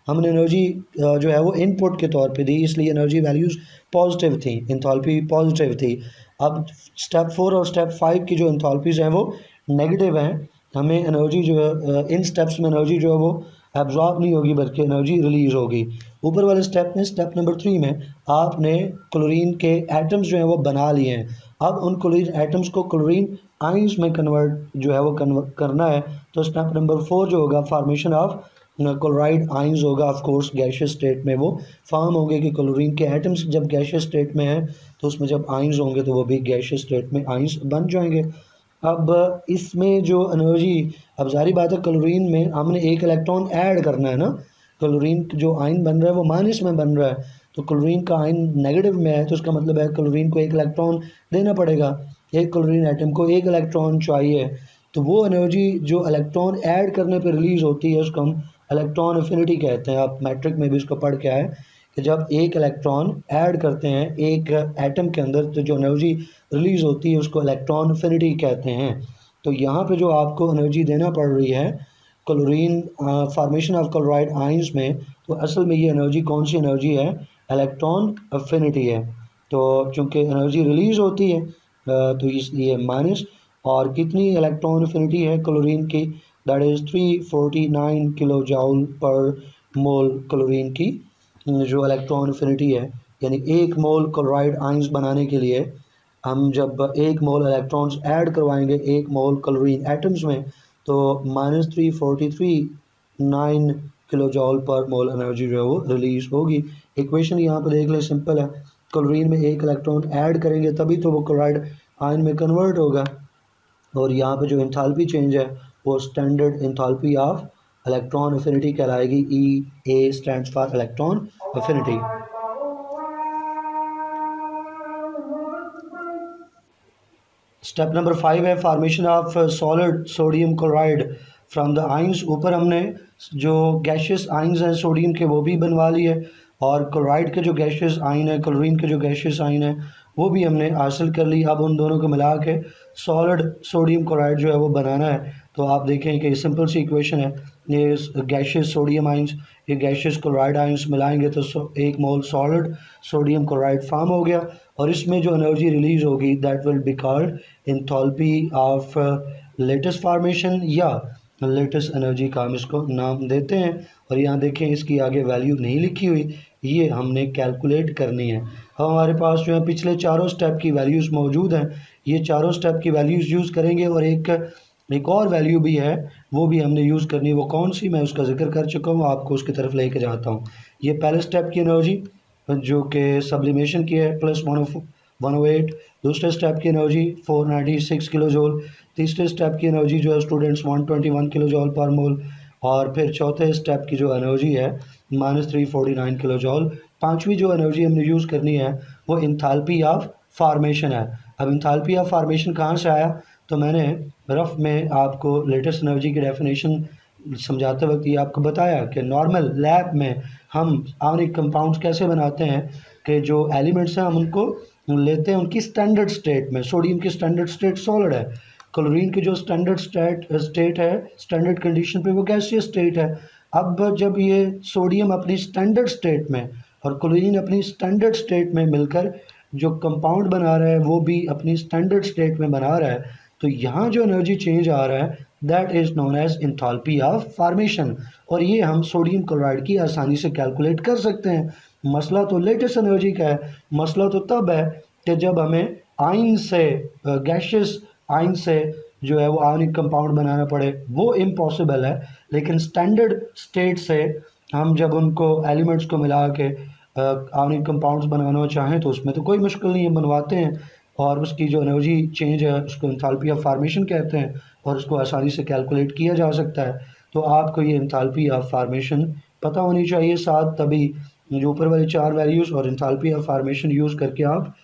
हमने एनर्जी जो है वो इनपुट के तौर पे दी, इसलिए एनर्जी वैल्यूज़ पॉजिटिव थी, इंथैल्पी पॉजिटिव थी। अब स्टेप 4 और स्टेप 5 की जो इंथैल्पीज़ हैं वो नेगेटिव हैं। हमें एनर्जी जो है इन स्टेप्स में एनर्जी जो है वो एब्जॉर्ब नहीं होगी बल्कि एनर्जी रिलीज़ होगी। ऊपर वाले स्टेप में, स्टेप नंबर 3 में आपने क्लोरीन के एटम्स जो हैं वो बना लिए हैं। अब उन क्लोरीन एटम्स को क्लोरीन आइंस में कन्वर्ट जो है वो करना है। तो स्टेप नंबर 4 जो होगा, फॉर्मेशन ऑफ क्लोराइड आइंस होगा। ऑफ कोर्स गैशियस स्टेट में वो फॉर्म होंगे कि क्लोरीन के एटम्स जब गैशियस स्टेट में हैं तो उसमें जब आइंस होंगे तो वो भी गैशियस स्टेट में आइंस बन जाएंगे। अब इसमें जो एनर्जी, अब जारी बात है क्लोरीन में हमने 1 इलेक्ट्रॉन ऐड करना है ना, क्लोरीन जो आयन बन रहा है वो माइनस में बन रहा है, तो क्लोरीन का आयन नेगेटिव में है तो इसका मतलब है क्लोरीन को 1 इलेक्ट्रॉन देना पड़ेगा। एक क्लोरीन एटम को 1 इलेक्ट्रॉन चाहिए, तो वो एनर्जी जो इलेक्ट्रॉन ऐड करने पर रिलीज़ होती है उसको हम इलेक्ट्रॉन एफिनिटी कहते हैं। आप मैट्रिक में भी इसको पढ़ के आए कि जब 1 इलेक्ट्रॉन ऐड करते हैं एक एटम के अंदर तो जो एनर्जी रिलीज़ होती है उसको इलेक्ट्रॉन एफिनिटी कहते हैं। तो यहाँ पे जो आपको एनर्जी देना पड़ रही है chlorine formation of chloride ions में, तो असल में ये एनर्जी कौन सी एनर्जी है, इलेक्ट्रॉन एफिनिटी है। तो चूँकि एनर्जी रिलीज़ होती है तो इसलिए माइनस, और कितनी इलेक्ट्रॉन एफिनिटी है क्लोरीन की, that is 349 kilo joule per mole chlorine की जो इलेक्ट्रॉन एफिनिटी है। यानी 1 मोल क्लोराइड आइंस बनाने के लिए हम जब 1 मोल इलेक्ट्रॉन्स ऐड करवाएंगे 1 मोल क्लोरीन एटम्स में तो -343 9 किलो जॉल पर मोल एनर्जी जो है वो रिलीज होगी। इक्वेशन यहाँ पे देख लें, सिंपल है। क्लोरीन में एक इलेक्ट्रॉन ऐड करेंगे तभी तो वो क्लोराइड आयन में कन्वर्ट होगा। और यहाँ पे जो एंथैल्पी चेंज है वो standard enthalpy of electron affinity कहलाएगी। E A stands for electron affinity. Step number 5 है formation of solid sodium chloride from the ions. ऊपर हमने जो गैशियस आइंस हैं सोडियम के वो भी बनवा लिए, और क्लोराइड के जो गैशियस आइन है, क्लोरीन के जो गैशियस आइन है वो भी हमने हासिल कर ली। अब उन दोनों को मिला के सॉलिड सोडियम क्लोराइड जो है वो बनाना है। तो आप देखें कि सिंपल सी इक्वेशन है, ये गैशियस सोडियम आइंस ये गैशियस क्लोराइड आइंस मिलाएंगे तो 1 मोल सॉलिड सोडियम क्लोराइड फॉर्म हो गया। और इसमें जो एनर्जी रिलीज होगी that will be called enthalpy of latest formation, या लेटेस्ट एनर्जी का हम इसको नाम देते हैं। और यहाँ देखें इसकी आगे वैल्यू नहीं लिखी हुई, ये हमने कैलकुलेट करनी है। अब हमारे पास जो है पिछले चारों स्टेप की वैल्यूज़ मौजूद हैं, ये चारों स्टेप की वैल्यूज़ यूज़ करेंगे। और एक और वैल्यू भी है वो भी हमने यूज़ करनी है। वो कौन सी, मैं उसका जिक्र कर चुका हूँ, आपको उसकी तरफ लेके जाता हूँ। ये पहले स्टेप की एनर्जी जो कि सब्लिमेशन की है प्लस 108, दूसरे स्टेप की एनर्जी 496 किलो जूल, तीसरे स्टेप की एनर्जी जो है students 121 kilo joule per mole, और फिर चौथे स्टेप की जो एनर्जी है -349 किलो जूल। पांचवी जो एनर्जी हमने यूज़ करनी है वो इंथैल्पी ऑफ फार्मेशन है। अब इंथैल्पी ऑफ फार्मेशन कहाँ से आया, तो मैंने रफ में आपको लेटेस्ट एनर्जी की डेफिनेशन समझाते वक्त ये आपको बताया कि नॉर्मल लैब में हम आयोनिक कंपाउंड्स कैसे बनाते हैं कि जो एलिमेंट्स हैं हम उनको लेते हैं उनकी स्टैंडर्ड स्टेट में। सोडियम की स्टैंडर्ड स्टेट सॉलिड है, क्लोरीन की जो स्टैंडर्ड स्टेट है स्टैंडर्ड कंडीशन पे वो गैसियस स्टेट है। अब जब ये सोडियम अपनी स्टैंडर्ड स्टेट में और क्लोरीन अपनी स्टैंडर्ड स्टेट में मिलकर जो कंपाउंड बना रहा है वो भी अपनी स्टैंडर्ड स्टेट में बना रहा है, तो यहाँ जो एनर्जी चेंज आ रहा है that is known as enthalpy of formation. और ये हम सोडियम क्लोराइड की आसानी से कैलकुलेट कर सकते हैं। मसला तो लेटेस्ट एनर्जी का है, मसला तो तब है कि जब हमें आइन से गैशियस आइन से जो है वो आयनिक कंपाउंड बनाना पड़े, वो इम्पॉसिबल है। लेकिन स्टैंडर्ड स्टेट से हम जब उनको एलिमेंट्स को मिला के आयनिक कंपाउंड्स बनाना चाहें तो उसमें तो कोई मुश्किल नहीं है, बनवाते हैं। और उसकी जो एनर्जी चेंज है उसको एंथैल्पी ऑफ फार्मेशन कहते हैं, और उसको आसानी से कैलकुलेट किया जा सकता है। तो आपको ये एंथैल्पी ऑफ फार्मेशन पता होनी चाहिए साथ, तभी जो ऊपर वाली चार वैल्यूज़ और एंथैल्पी ऑफ फार्मेशन यूज़ करके आप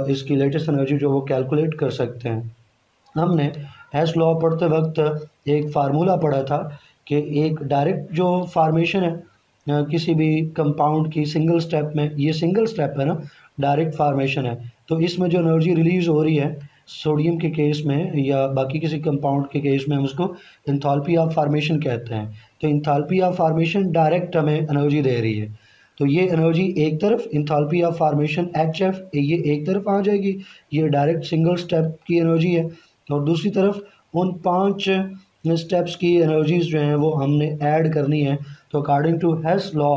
इसकी लेटेस्ट एनर्जी जो वो कैलकुलेट कर सकते हैं। हमने हेस लॉ पढ़ते वक्त एक फार्मूला पढ़ा था कि एक डायरेक्ट जो फार्मेशन है किसी भी कंपाउंड की सिंगल स्टेप में, ये सिंगल स्टेप है ना, डायरेक्ट फार्मेशन है, तो इसमें जो एनर्जी रिलीज हो रही है सोडियम के केस में या बाकी किसी कंपाउंड के केस में हम उसको एंथैल्पी ऑफ फार्मेशन कहते हैं। तो एंथैल्पी ऑफ फार्मेशन डायरेक्ट हमें एनर्जी दे रही है, तो ये एनर्जी एक तरफ एंथैल्पी ऑफ फार्मेशन HF ये एक तरफ आ जाएगी, ये डायरेक्ट सिंगल स्टेप की एनर्जी है। और दूसरी तरफ उन 5 स्टेप्स की एनर्जीज जो हैं वो हमने ऐड करनी है। तो अकॉर्डिंग टू हेस लॉ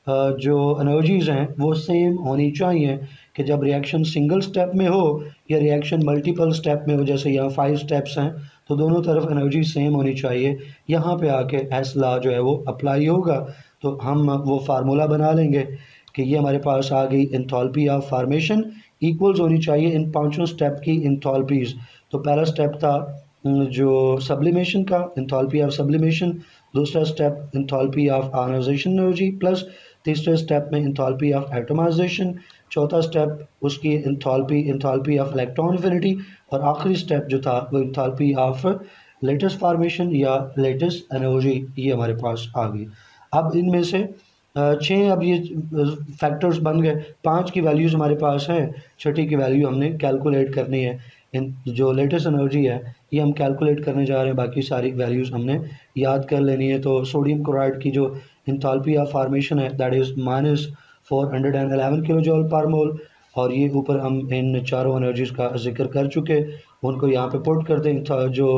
जो एनर्जीज़ हैं वो सेम होनी चाहिए कि जब रिएक्शन सिंगल स्टेप में हो या रिएक्शन मल्टीपल स्टेप में हो, जैसे यहाँ 5 स्टेप्स हैं तो दोनों तरफ एनर्जी सेम होनी चाहिए। यहाँ पे आके हेस लॉ जो है वो अप्लाई होगा, तो हम वो फार्मूला बना लेंगे कि ये हमारे पास आ गई एंथैल्पी ऑफ फार्मेशन इक्वल्स होनी चाहिए इन पांचों स्टेप की एंथैल्पीज़। तो पहला स्टेप था जो सब्लिमेशन का, एंथैल्पी ऑफ सब्लिमेशन, दूसरा step enthalpy of ionization energy plus तीसरे स्टेप में एंथैल्पी ऑफ एटमाइजेशन, चौथा स्टेप उसकी एंथैल्पी ऑफ इलेक्ट्रॉन एफिनिटी, और आखिरी स्टेप जो था वो एंथैल्पी ऑफ लेटेस्ट फार्मेशन या लेटेस्ट एनर्जी, ये हमारे पास आ गई। अब इनमें से 6 अब ये फैक्टर्स बन गए, 5 की वैल्यूज़ हमारे पास हैं, छठी की वैल्यू हमने कैलकुलेट करनी है। इन जो लेटेस्ट एनर्जी है ये हम कैलकुलेट करने जा रहे हैं, बाकी सारी वैल्यूज़ हमने याद कर लेनी है। तो सोडियम क्लोराइड की जो एंथैल्पी ऑफ फार्मेशन है that is -411 kilojoule per mole, और ये ऊपर हम इन चारों एनर्जीज़ का जिक्र कर चुके, उनको यहाँ पे पुट कर दें। जो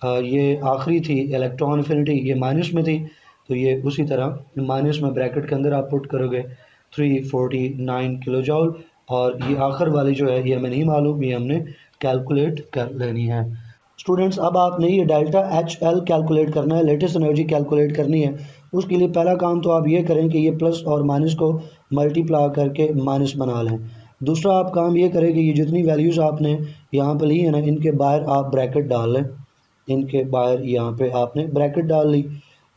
ये आखिरी थी इलेक्ट्रॉन एफिनिटी ये माइनस में थी, तो ये उसी तरह माइनस में ब्रैकेट के अंदर आप पुट करोगे 349 किलो जूल, और ये आखिर वाली जो है ये हमें नहीं मालूम, ये हमने कैलकुलेट कर लेनी है। स्टूडेंट्स अब आपने ये डेल्टा HL कैलकुलेट करना है, लेटेस्ट एनर्जी कैलकुलेट करनी है। उसके लिए पहला काम तो आप ये करें कि ये प्लस और माइनस को मल्टीप्लाई करके माइनस बना लें। दूसरा आप काम ये करें कि ये जितनी वैल्यूज़ आपने यहाँ पर ली है ना, इनके बाहर आप ब्रैकेट डाल लें। इनके बाहर यहाँ पे आपने ब्रैकेट डाल ली।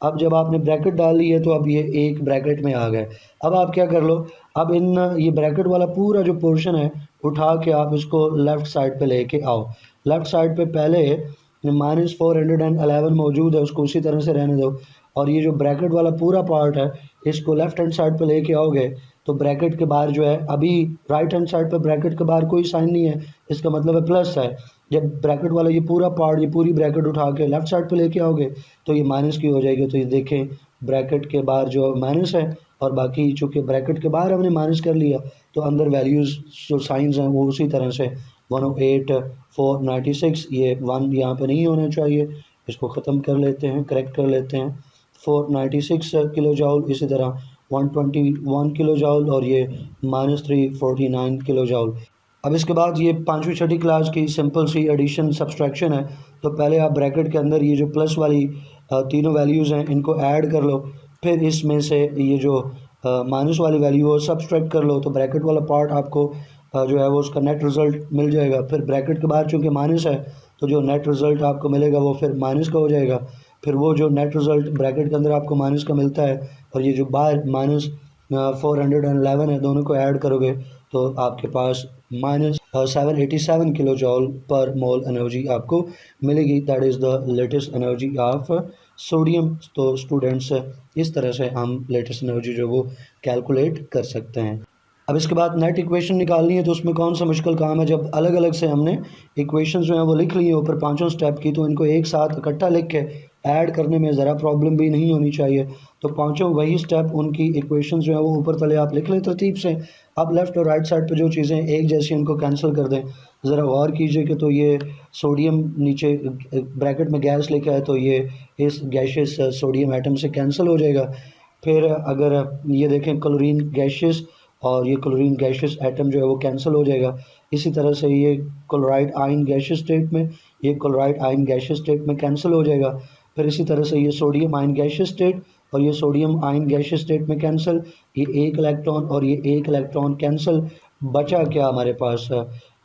अब जब आपने ब्रैकेट डाल ली है तो अब ये एक ब्रैकेट में आ गए। अब आप क्या कर लो, अब इन ये ब्रैकेट वाला पूरा जो पोर्शन है उठा के आप इसको लेफ़्ट साइड पे लेके आओ। लेफ़्ट साइड पे पहले -411 मौजूद है, उसको उसी तरह से रहने दो। और ये जो ब्रैकेट वाला पूरा पार्ट है इसको लेफ़्ट हैंड साइड पे लेके आओगे तो ब्रैकेट के बाहर जो है, अभी राइट हैंड साइड पे ब्रैकेट के बाहर कोई साइन नहीं है, इसका मतलब है प्लस है। जब ब्रैकेट वाला ये पूरा पार्ट, ये पूरी ब्रैकेट उठा के लेफ़्ट साइड पे लेके आओगे तो ये माइनस की हो जाएगी। तो ये देखें ब्रैकेट के बाहर जो माइनस है और बाकी चूँकि ब्रैकेट के बाहर हमने माइनस कर लिया तो अंदर वैल्यूज़ जो साइंस हैं वो उसी तरह से 108 496, ये 1 यहाँ पे नहीं होना चाहिए, इसको ख़त्म कर लेते हैं, करेक्ट कर लेते हैं। 496 किलो जॉल, इसी तरह 121 किलो जॉल और ये -349 किलो जॉल। अब इसके बाद ये पाँचवीं छठी क्लास की सिंपल सी एडिशन सब्सट्रैक्शन है। तो पहले आप ब्रैकेट के अंदर ये जो प्लस वाली तीनों वैल्यूज़ हैं इनको ऐड कर लो, फिर इसमें से ये जो माइनस वाली वैल्यू है सब्सट्रैक्ट कर लो, तो ब्रैकेट वाला पार्ट आपको जो है वो उसका नेट रिज़ल्ट मिल जाएगा। फिर ब्रैकेट के बाद चूँकि माइनस है तो जो नेट रिज़ल्ट आपको मिलेगा वो फिर माइनस का हो जाएगा। फिर वो जो नेट रिज़ल्ट ब्रैकेट के अंदर आपको माइनस का मिलता है और ये जो बाहर -411 है, दोनों को ऐड करोगे तो आपके पास -787 किलो जॉल पर मोल एनर्जी आपको मिलेगी। That is the latest energy of sodium. तो स्टूडेंट्स इस तरह से हम लेटेस्ट एनर्जी जो वो कैलकुलेट कर सकते हैं। अब इसके बाद नेट इक्वेशन निकालनी है तो उसमें कौन सा मुश्किल काम है। जब अलग अलग से हमने इक्वेशंस जो हैं वो लिख ली हैं ऊपर पांचों स्टेप की, तो इनको एक साथ इकट्ठा लिख के ऐड करने में ज़रा प्रॉब्लम भी नहीं होनी चाहिए। तो पांचों वही स्टेप, उनकी इक्वेशंस जो है वो ऊपर तले आप लिख लें तरतीब से। आप लेफ़्ट और राइट साइड पे जो चीज़ें एक जैसी उनको कैंसिल कर दें। ज़रा गौर कीजिए कि तो ये सोडियम नीचे ब्रैकेट में गैस लिखा है तो ये इस गैशियस सोडियम एटम से कैंसिल हो जाएगा। फिर अगर ये देखें क्लोरीन गैशियस और ये क्लोरीन गैशियस एटम जो है वो कैंसिल हो जाएगा। इसी तरह से ये क्लोराइड आयन गैशियस स्टेट में, ये क्लोराइड आयन गैशियस स्टेट में कैंसिल हो जाएगा। फिर इसी तरह से ये सोडियम आयन गैशियस स्टेट और ये सोडियम आयन गैशियस स्टेट में कैंसिल, ये एक इलेक्ट्रॉन और ये एक इलेक्ट्रॉन कैंसिल। बचा क्या हमारे पास,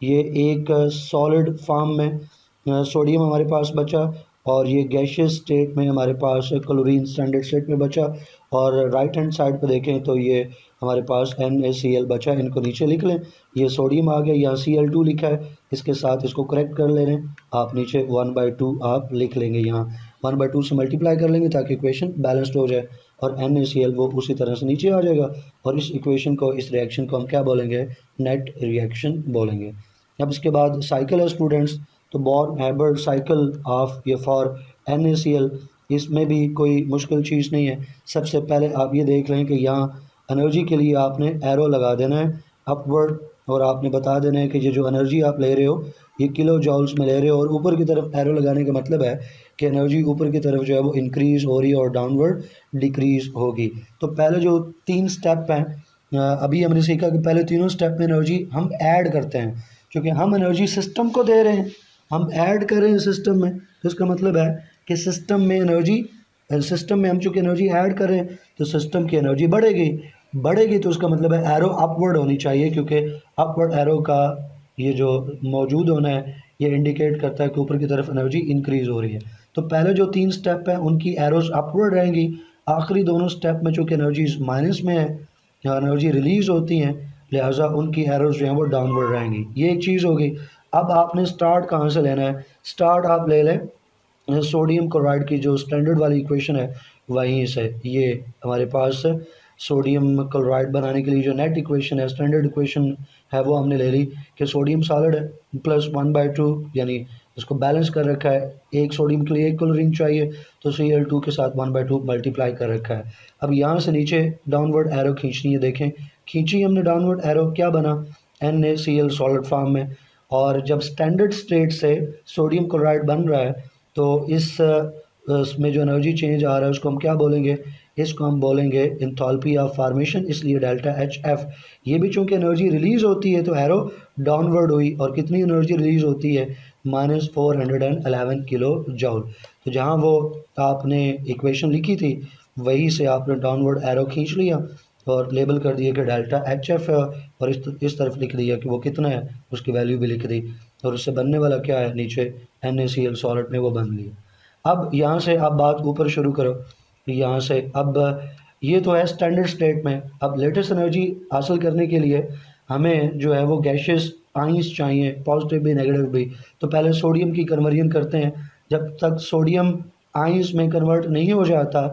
ये एक सॉलिड फॉर्म में सोडियम हमारे पास बचा और ये गैशियस स्टेट में हमारे पास क्लोरीन स्टैंडर्ड स्टेट में बचा। और राइट हैंड साइड पर देखें तो ये हमारे पास NaCl बचा। इनको नीचे लिख लें, ये सोडियम आ गया, यहाँ Cl2 लिखा है, इसके साथ इसको करेक्ट कर ले लें। आप नीचे 1/2 आप लिख लेंगे, यहाँ 1/2 से मल्टीप्लाई कर लेंगे ताकि इक्वेशन बैलेंस्ड हो जाए और NaCl वो उसी तरह से नीचे आ जाएगा। और इस इक्वेशन को, इस रिएक्शन को हम क्या बोलेंगे, नेट रिएक्शन बोलेंगे। अब इसके बाद साइकिल है स्टूडेंट्स, तो बॉर्न हैबर साइकिल ऑफ ये फॉर NaCl, इसमें भी कोई मुश्किल चीज़ नहीं है। सबसे पहले आप ये देख लें कि यहाँ एनर्जी के लिए आपने एरो लगा देना है अपवर्ड, और आपने बता देना है कि ये जो एनर्जी आप ले रहे हो ये किलो जॉल्स में ले रहे हो। और ऊपर की तरफ एरो लगाने का मतलब है कि एनर्जी ऊपर की तरफ जो है वो इंक्रीज़ हो रही है और डाउनवर्ड डिक्रीज़ होगी। तो पहले जो 3 स्टेप हैं, अभी हमने सीखा कि पहले तीनों स्टेप में एनर्जी हम ऐड करते हैं, क्योंकि हम एनर्जी सिस्टम को दे रहे हैं, हम ऐड कर रहे हैं सिस्टम में। तो इसका मतलब है कि सिस्टम में एनर्जी, सिस्टम में हम चूँकि एनर्जी ऐड कर रहे हैं तो सिस्टम की एनर्जी बढ़ेगी तो उसका मतलब है एरो अपवर्ड होनी चाहिए, क्योंकि अपवर्ड एरो का ये जो मौजूद होना है ये इंडिकेट करता है कि ऊपर की तरफ एनर्जी इंक्रीज़ हो रही है। तो पहले जो 3 स्टेप हैं उनकी एरोज अपवर्ड रहेंगी। आखिरी दोनों स्टेप में चूँकि एनर्जीज माइनस में है या एनर्जी रिलीज़ होती हैं, लिहाजा उनकी एरोज जो हैं वो डाउनवर्ड रहेंगी। ये एक चीज़ होगी। अब आपने स्टार्ट कहाँ से लेना है, स्टार्ट आप ले लें सोडियम क्लोराइड की जो स्टैंडर्ड वाली इक्वेशन है वहीं से। ये हमारे पास सोडियम क्लोराइड बनाने के लिए जो नेट इक्वेशन है, स्टैंडर्ड इक्वेशन है, वो हमने ले ली कि सोडियम सॉलिड है प्लस 1/2, यानी इसको बैलेंस कर रखा है। एक सोडियम के लिए एक क्लोरीन चाहिए तो Cl2 के साथ 1/2 मल्टीप्लाई कर रखा है। अब यहाँ से नीचे डाउनवर्ड एरो खींचनी है, देखें खींची हमने डाउनवर्ड एरो, क्या बना, NaCl सॉलिड फॉर्म में। और जब स्टैंडर्ड स्टेट से सोडियम क्लोराइड बन रहा है तो इसमें जो एनर्जी चेंज आ रहा है उसको हम क्या बोलेंगे, इसको हम बोलेंगे इंथैल्पी ऑफ फार्मेशन, इसलिए डेल्टा HF। ये भी चूँकि एनर्जी रिलीज़ होती है तो एरो डाउनवर्ड हुई, और कितनी एनर्जी रिलीज़ होती है, -411 किलो जॉल। तो जहाँ वो आपने इक्वेशन लिखी थी वहीं से आपने डाउनवर्ड एरो खींच लिया और लेबल कर दिया कि डेल्टा एच एफ है, और इस तरफ लिख दिया कि वो कितना है, उसकी वैल्यू भी लिख दी, और उससे बनने वाला क्या है, नीचे NaCl सॉलिड में वो बन लिया। अब यहाँ से आप बात ऊपर शुरू करो, यहाँ से अब ये तो है स्टैंडर्ड स्टेट में। अब लेटेस्ट एनर्जी हासिल करने के लिए हमें जो है वो गैशियस आइंस चाहिए, पॉजिटिव भी नेगेटिव भी। तो पहले सोडियम की कन्वर्जन करते हैं। जब तक सोडियम आइंस में कन्वर्ट नहीं हो जाता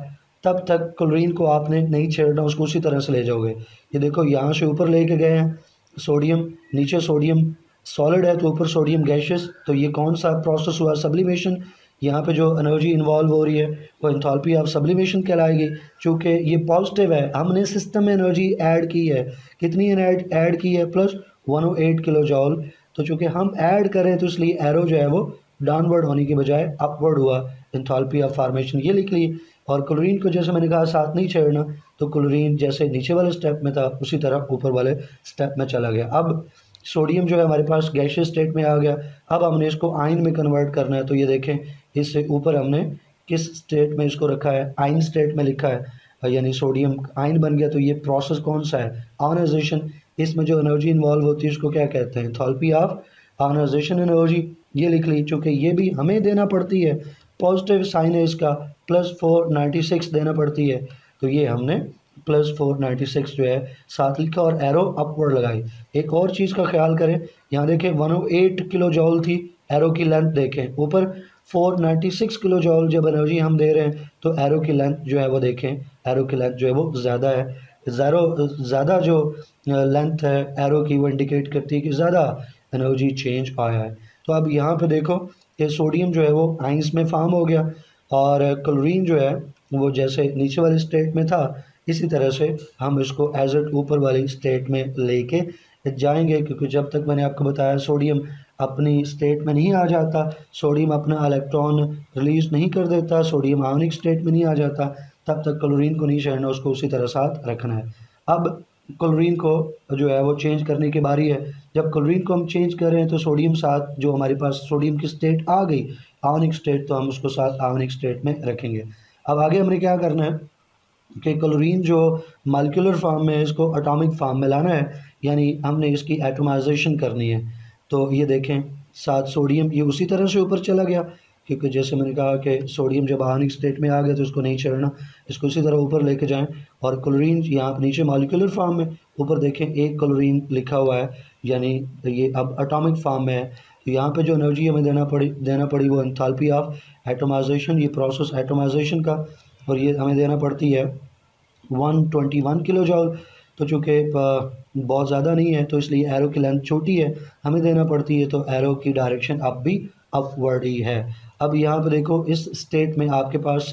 तब तक क्लोरीन को आपने नहीं छेड़ना, उसको उसी तरह से ले जाओगे। ये देखो यहाँ से ऊपर लेके गए हैं सोडियम, नीचे सोडियम सॉलिड है तो ऊपर सोडियम गैशियस। तो ये कौन सा प्रोसेस हुआ, सब्लिमेशन। यहाँ पे जो एनर्जी इन्वॉल्व हो रही है वो एंथैल्पी ऑफ सब्लिमेशन कहलाएगी। चूँकि ये पॉजिटिव है, हमने सिस्टम में एनर्जी ऐड की है, कितनी ऐड की है, प्लस 108 किलो जॉल। तो चूँकि हम ऐड करें तो इसलिए एरो जो है वो डाउनवर्ड होने की बजाय अपवर्ड हुआ, एंथैल्पी ऑफ फॉर्मेशन ये लिख ली। और क्लोरीन को जैसे मैंने कहा साथ नहीं छेड़ना, तो क्लोरीन जैसे नीचे वाले स्टेप में था उसी तरह ऊपर वाले स्टेप में चला गया। अब सोडियम जो है हमारे पास गैशियस स्टेट में आ गया। अब हमने इसको आयन में कन्वर्ट करना है। तो ये देखें, इससे ऊपर हमने किस स्टेट में इसको रखा है, आयन स्टेट में लिखा है, यानी सोडियम आयन बन गया। तो ये प्रोसेस कौन सा है, आयनाइजेशन। इसमें जो एनर्जी इन्वॉल्व होती है उसको क्या कहते हैं, एंथैल्पी ऑफ आयनाइजेशन एनर्जी, ये लिख ली। चूँकि ये भी हमें देना पड़ती है, पॉजिटिव साइन है इसका, +496 देना पड़ती है। तो ये हमने +496 जो है साथ लिखा और एरो अपवर्ड लगाई। एक और चीज़ का ख्याल करें, यहाँ देखें 108 किलो जॉल थी, एरो की लेंथ देखें, ऊपर 496 किलो जॉल जब एनर्जी हम दे रहे हैं तो एरो की लेंथ जो है वो देखें, एरो की लेंथ जो है वो ज़्यादा है। ज़्यादा जो लेंथ है एरो की वो इंडिकेट करती है कि ज़्यादा एनर्जी चेंज आया है। तो अब यहाँ पे देखो कि सोडियम जो है वो आइंस में फॉर्म हो गया, और क्लोरीन जो है वो जैसे नीचे वाले स्टेट में था इसी तरह से हम इसको एज इट ऊपर वाली स्टेट में लेके जाएंगे। क्योंकि जब तक मैंने आपको बताया सोडियम अपनी स्टेट में नहीं आ जाता, सोडियम अपना इलेक्ट्रॉन रिलीज नहीं कर देता, सोडियम आयनिक स्टेट में नहीं आ जाता, तब तक क्लोरीन को नहीं छेड़ना, उसको उसी तरह साथ रखना है। अब क्लोरीन को जो है वो चेंज करने की बारी है। जब क्लोरीन को हम चेंज कर रहे हैं तो सोडियम साथ जो हमारे पास सोडियम की स्टेट आ गई आयनिक स्टेट, तो हम उसको साथ आयनिक स्टेट में रखेंगे। अब आगे हमने क्या करना है कि क्लोरीन जो मालिक्यूलर फॉर्म में है इसको एटॉमिक फॉर्म में लाना है, यानी हमने इसकी एटमाइजेशन करनी है। तो ये देखें साथ सोडियम ये उसी तरह से ऊपर चला गया, क्योंकि जैसे मैंने कहा कि सोडियम जब आयनिक स्टेट में आ गया तो इसको नहीं छेड़ना, इसको उसी तरह ऊपर लेके जाएं। और क्लोरीन यहाँ पर नीचे मालिक्यूलर फॉर्म में, ऊपर देखें एक क्लोरीन लिखा हुआ है, यानी ये अब एटॉमिक फॉर्म में है। तो यहाँ पे जो एनर्जी हमें देना पड़ी वो एंथैल्पी ऑफ एटमाइजेशन, ये प्रोसेस एटमाइजेशन का, और ये हमें देना पड़ती है 121 किलो जॉल। तो चूँकि बहुत ज़्यादा नहीं है तो इसलिए एरो की लेंथ छोटी है, हमें देना पड़ती है, तो एरो की डायरेक्शन अब भी अपवर्ड ही है। अब यहाँ पर देखो इस स्टेट में आपके पास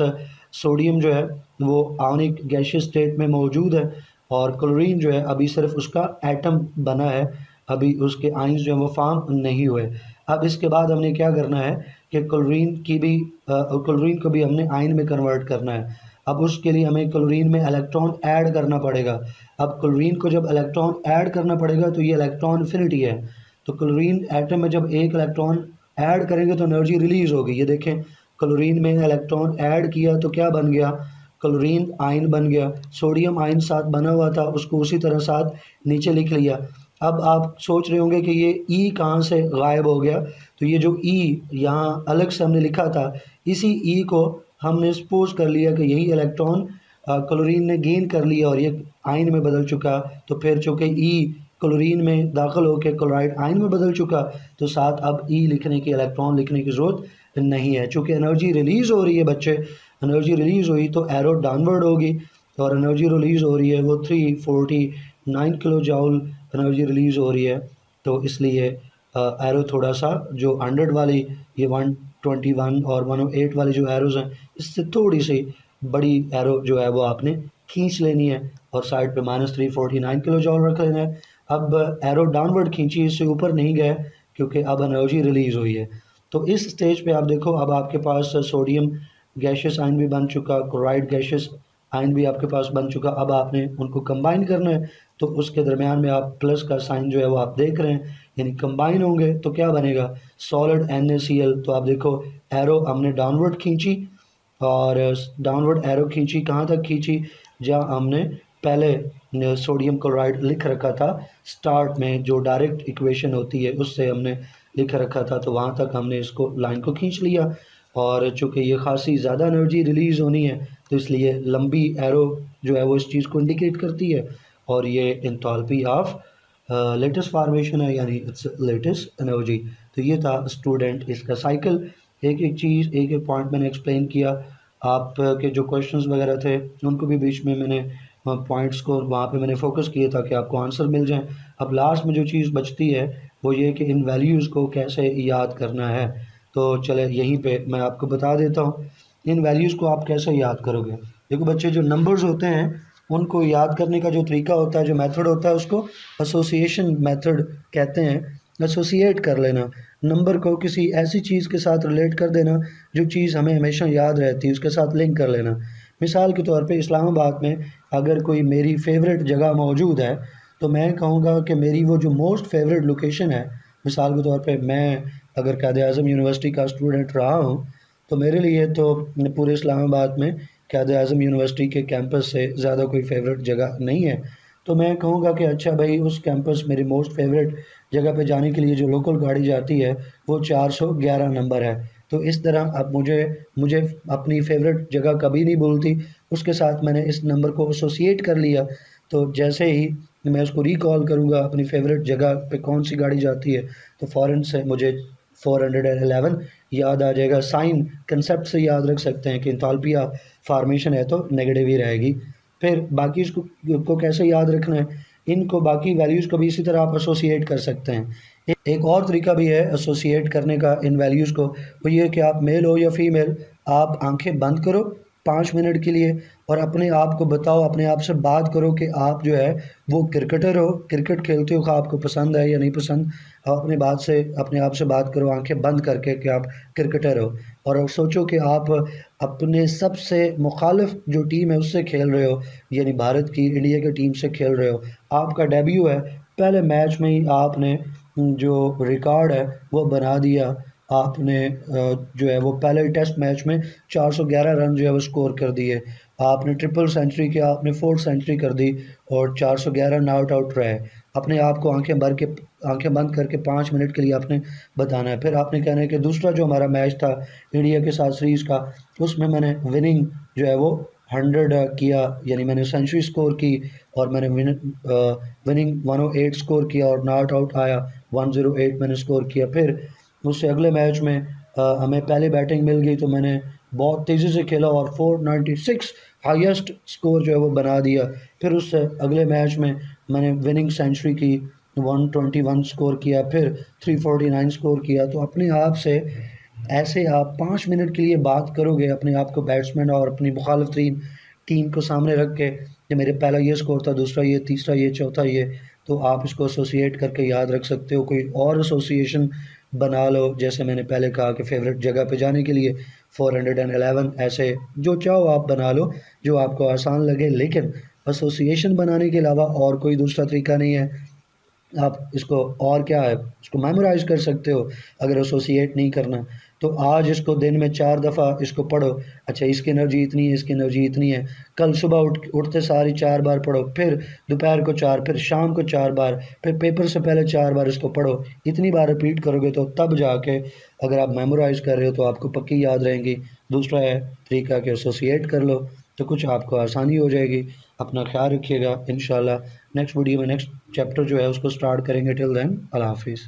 सोडियम जो है वो आयनिक गैशियस स्टेट में मौजूद है, और क्लोरीन जो है अभी सिर्फ उसका एटम बना है, अभी उसके आइंस जो है वो फॉर्म नहीं हुए। अब इसके बाद हमने क्या करना है कि क्लोरीन को भी हमने आयन में कन्वर्ट करना है। अब उसके लिए हमें क्लोरीन में इलेक्ट्रॉन ऐड करना पड़ेगा। अब क्लोरीन को जब इलेक्ट्रॉन ऐड करना पड़ेगा तो ये इलेक्ट्रॉन इन्फिनिटी है, तो क्लोरीन एटम में जब एक इलेक्ट्रॉन ऐड करेंगे तो एनर्जी रिलीज होगी। ये देखें क्लोरीन में इलेक्ट्रॉन ऐड किया तो क्या बन गया, क्लोरीन आयन बन गया। सोडियम आयन साथ बना हुआ था उसको उसी तरह साथ नीचे लिख लिया। अब आप सोच रहे होंगे कि ये ई कहाँ से गायब हो गया, तो ये जो ई यहाँ अलग से हमने लिखा था, इसी ई को हमने सपोज कर लिया कि यही इलेक्ट्रॉन क्लोरीन ने गेन कर लिया और ये आयन में बदल चुका। तो फिर चूँकि ई क्लोरीन में दाखिल होकर क्लोराइड आयन में बदल चुका, तो साथ अब ई लिखने की, इलेक्ट्रॉन लिखने की ज़रूरत नहीं है। चूँकि एनर्जी रिलीज़ हो रही है बच्चे, एनर्जी रिलीज़ हुई तो एरो डाउनवर्ड होगी, और एनर्जी रिलीज़ हो रही है वो 349 किलो जॉल एनर्जी रिलीज़ हो रही है। तो इसलिए एरो थोड़ा सा जो 100 वाली, ये 121 और 108 वाली जो एरोज़ हैं इससे थोड़ी सी बड़ी एरो जो है वो आपने खींच लेनी है, और साइड पे -349 किलो जॉल रख लेना है। अब एरो डाउनवर्ड खींची, इससे ऊपर नहीं गया क्योंकि अब एनर्जी रिलीज़ हुई है। तो इस स्टेज पे आप देखो अब आपके पास सोडियम गैशियस आयन भी बन चुका, क्लोराइड गैशियस आयन भी आपके पास बन चुका। अब आपने उनको कंबाइन करना है, तो उसके दरमियान में आप प्लस का साइन जो है वो आप देख रहे हैं, यानी कंबाइन होंगे तो क्या बनेगा, सॉलिड NaCl। तो आप देखो एरो हमने डाउनवर्ड खींची और डाउनवर्ड एरो खींची, कहाँ तक खींची, जहाँ हमने पहले सोडियम क्लोराइड लिख रखा था स्टार्ट में, जो डायरेक्ट इक्वेशन होती है उससे हमने लिख रखा था, तो वहाँ तक हमने इसको लाइन को खींच लिया। और चूँकि ये खासी ज़्यादा एनर्जी रिलीज़ होनी है तो इसलिए लंबी एरो जो है वो इस चीज़ को इंडिकेट करती है, और ये इंथैल्पी ऑफ लेटेस्ट फार्मेशन है, यानी इट्स लेटेस्ट एनर्जी। तो ये था स्टूडेंट इसका साइकिल। एक एक चीज़, एक एक पॉइंट मैंने एक्सप्लेन किया। आपके जो क्वेश्चंस वगैरह थे उनको भी बीच में मैंने पॉइंट्स को वहाँ पे मैंने फोकस किया ताकि आपको आंसर मिल जाए। अब लास्ट में जो चीज़ बचती है वो ये कि इन वैल्यूज़ को कैसे याद करना है। तो चले यहीं पे मैं आपको बता देता हूँ इन वैल्यूज़ को आप कैसे याद करोगे। देखो बच्चे, जो नंबर्स होते हैं उनको याद करने का जो तरीका होता है, जो मेथड होता है, उसको एसोसिएशन मेथड कहते हैं। एसोसिएट कर लेना, नंबर को किसी ऐसी चीज़ के साथ रिलेट कर देना जो चीज़ हमें हमेशा याद रहती है, उसके साथ लिंक कर लेना। मिसाल के तौर पे इस्लामाबाद में अगर कोई मेरी फेवरेट जगह मौजूद है तो मैं कहूँगा कि मेरी वो जो मोस्ट फेवरेट लोकेशन है, मिसाल के तौर पे मैं अगर कायद-ए-आज़म यूनिवर्सिटी का स्टूडेंट रहा हूँ तो मेरे लिए तो पूरे इस्लामाबाद में कायद-ए-आज़म यूनिवर्सिटी के कैंपस से ज़्यादा कोई फेवरेट जगह नहीं है। तो मैं कहूँगा कि अच्छा भाई, उस कैंपस मेरी मोस्ट फेवरेट जगह पे जाने के लिए जो लोकल गाड़ी जाती है वो 411 नंबर है। तो इस तरह अब मुझे मुझे अपनी फेवरेट जगह कभी नहीं भूलती, उसके साथ मैंने इस नंबर को एसोसिएट कर लिया। तो जैसे ही मैं उसको रिकॉल करूँगा अपनी फेवरेट जगह पे कौन सी गाड़ी जाती है तो फ़ौरन से मुझे 411 याद आ जाएगा। साइन कंसेप्ट से याद रख सकते हैं कि एंथैल्पी ऑफ फार्मेशन है तो नेगेटिव ही रहेगी। फिर बाकी इसको कैसे याद रखना है, इनको बाकी वैल्यूज़ को भी इसी तरह आप एसोसिएट कर सकते हैं। एक और तरीका भी है एसोसिएट करने का इन वैल्यूज़ को, वो ये कि आप मेल हो या फीमेल, आप आंखें बंद करो 5 मिनट के लिए और अपने आप को बताओ, अपने आप से बात करो कि आप जो है वो क्रिकेटर हो, क्रिकेट खेलते हो, आपको पसंद है या नहीं पसंद। अपने आप से बात करो आंखें बंद करके कि आप क्रिकेटर हो, और सोचो कि आप अपने सबसे मुखालिफ जो टीम है उससे खेल रहे हो, यानी भारत की, इंडिया की टीम से खेल रहे हो। आपका डेब्यू है, पहले मैच में ही आपने जो रिकॉर्ड है वो बना दिया। आपने जो है वो पहले टेस्ट मैच में 411 रन जो है वो स्कोर कर दिए। आपने ट्रिपल सेंचुरी किया, आपने 4th सेंचुरी कर दी और 411 नॉट आउट रहे। अपने आप को आंखें बंद करके 5 मिनट के लिए आपने बताना है। फिर आपने कहना है कि दूसरा जो हमारा मैच था इंडिया के साथ सीरीज़ का, उसमें मैंने विनिंग जो है वो 100 किया, यानी मैंने सेंचुरी स्कोर की और मैंने विनिंग 108 स्कोर किया और नॉट आउट आया 108 मैंने स्कोर किया। फिर उससे अगले मैच में हमें पहले बैटिंग मिल गई तो मैंने बहुत तेज़ी से खेला और 496 हाईएस्ट स्कोर जो है वो बना दिया। फिर उससे अगले मैच में मैंने विनिंग सेंचुरी की, 121 स्कोर किया, फिर 349 स्कोर किया। तो अपने आप से ऐसे आप 5 मिनट के लिए बात करोगे अपने आप को बैट्समैन और अपनी मुखालिफ तरीन टीम को सामने रख के कि मेरे पहला ये स्कोर था, दूसरा ये, तीसरा ये, चौथा ये, तो आप इसको एसोसिएट करके याद रख सकते हो। कोई और एसोसिएशन बना लो, जैसे मैंने पहले कहा कि फेवरेट जगह पे जाने के लिए 411, ऐसे जो चाहो आप बना लो जो आपको आसान लगे, लेकिन एसोसिएशन बनाने के अलावा और कोई दूसरा तरीका नहीं है। आप इसको और क्या है, इसको मेमोराइज़ कर सकते हो अगर एसोसिएट नहीं करना तो आज इसको दिन में 4 दफ़ा इसको पढ़ो। अच्छा, इसकी एनर्जी इतनी है, इसकी एनर्जी इतनी है। कल सुबह उठते सारी 4 बार पढ़ो, फिर दोपहर को 4, फिर शाम को 4 बार, फिर पेपर से पहले 4 बार इसको पढ़ो। इतनी बार रिपीट करोगे तो तब जाके अगर आप मेमोराइज़ कर रहे हो तो आपको पक्की याद रहेंगी। दूसरा है तरीका कि एसोसिएट कर लो तो कुछ आपको आसानी हो जाएगी। अपना ख्याल रखिएगा। इंशाल्लाह नेक्स्ट वीडियो में नेक्स्ट चैप्टर जो है उसको स्टार्ट करेंगे। टिल देन अल्लाह हाफिज़।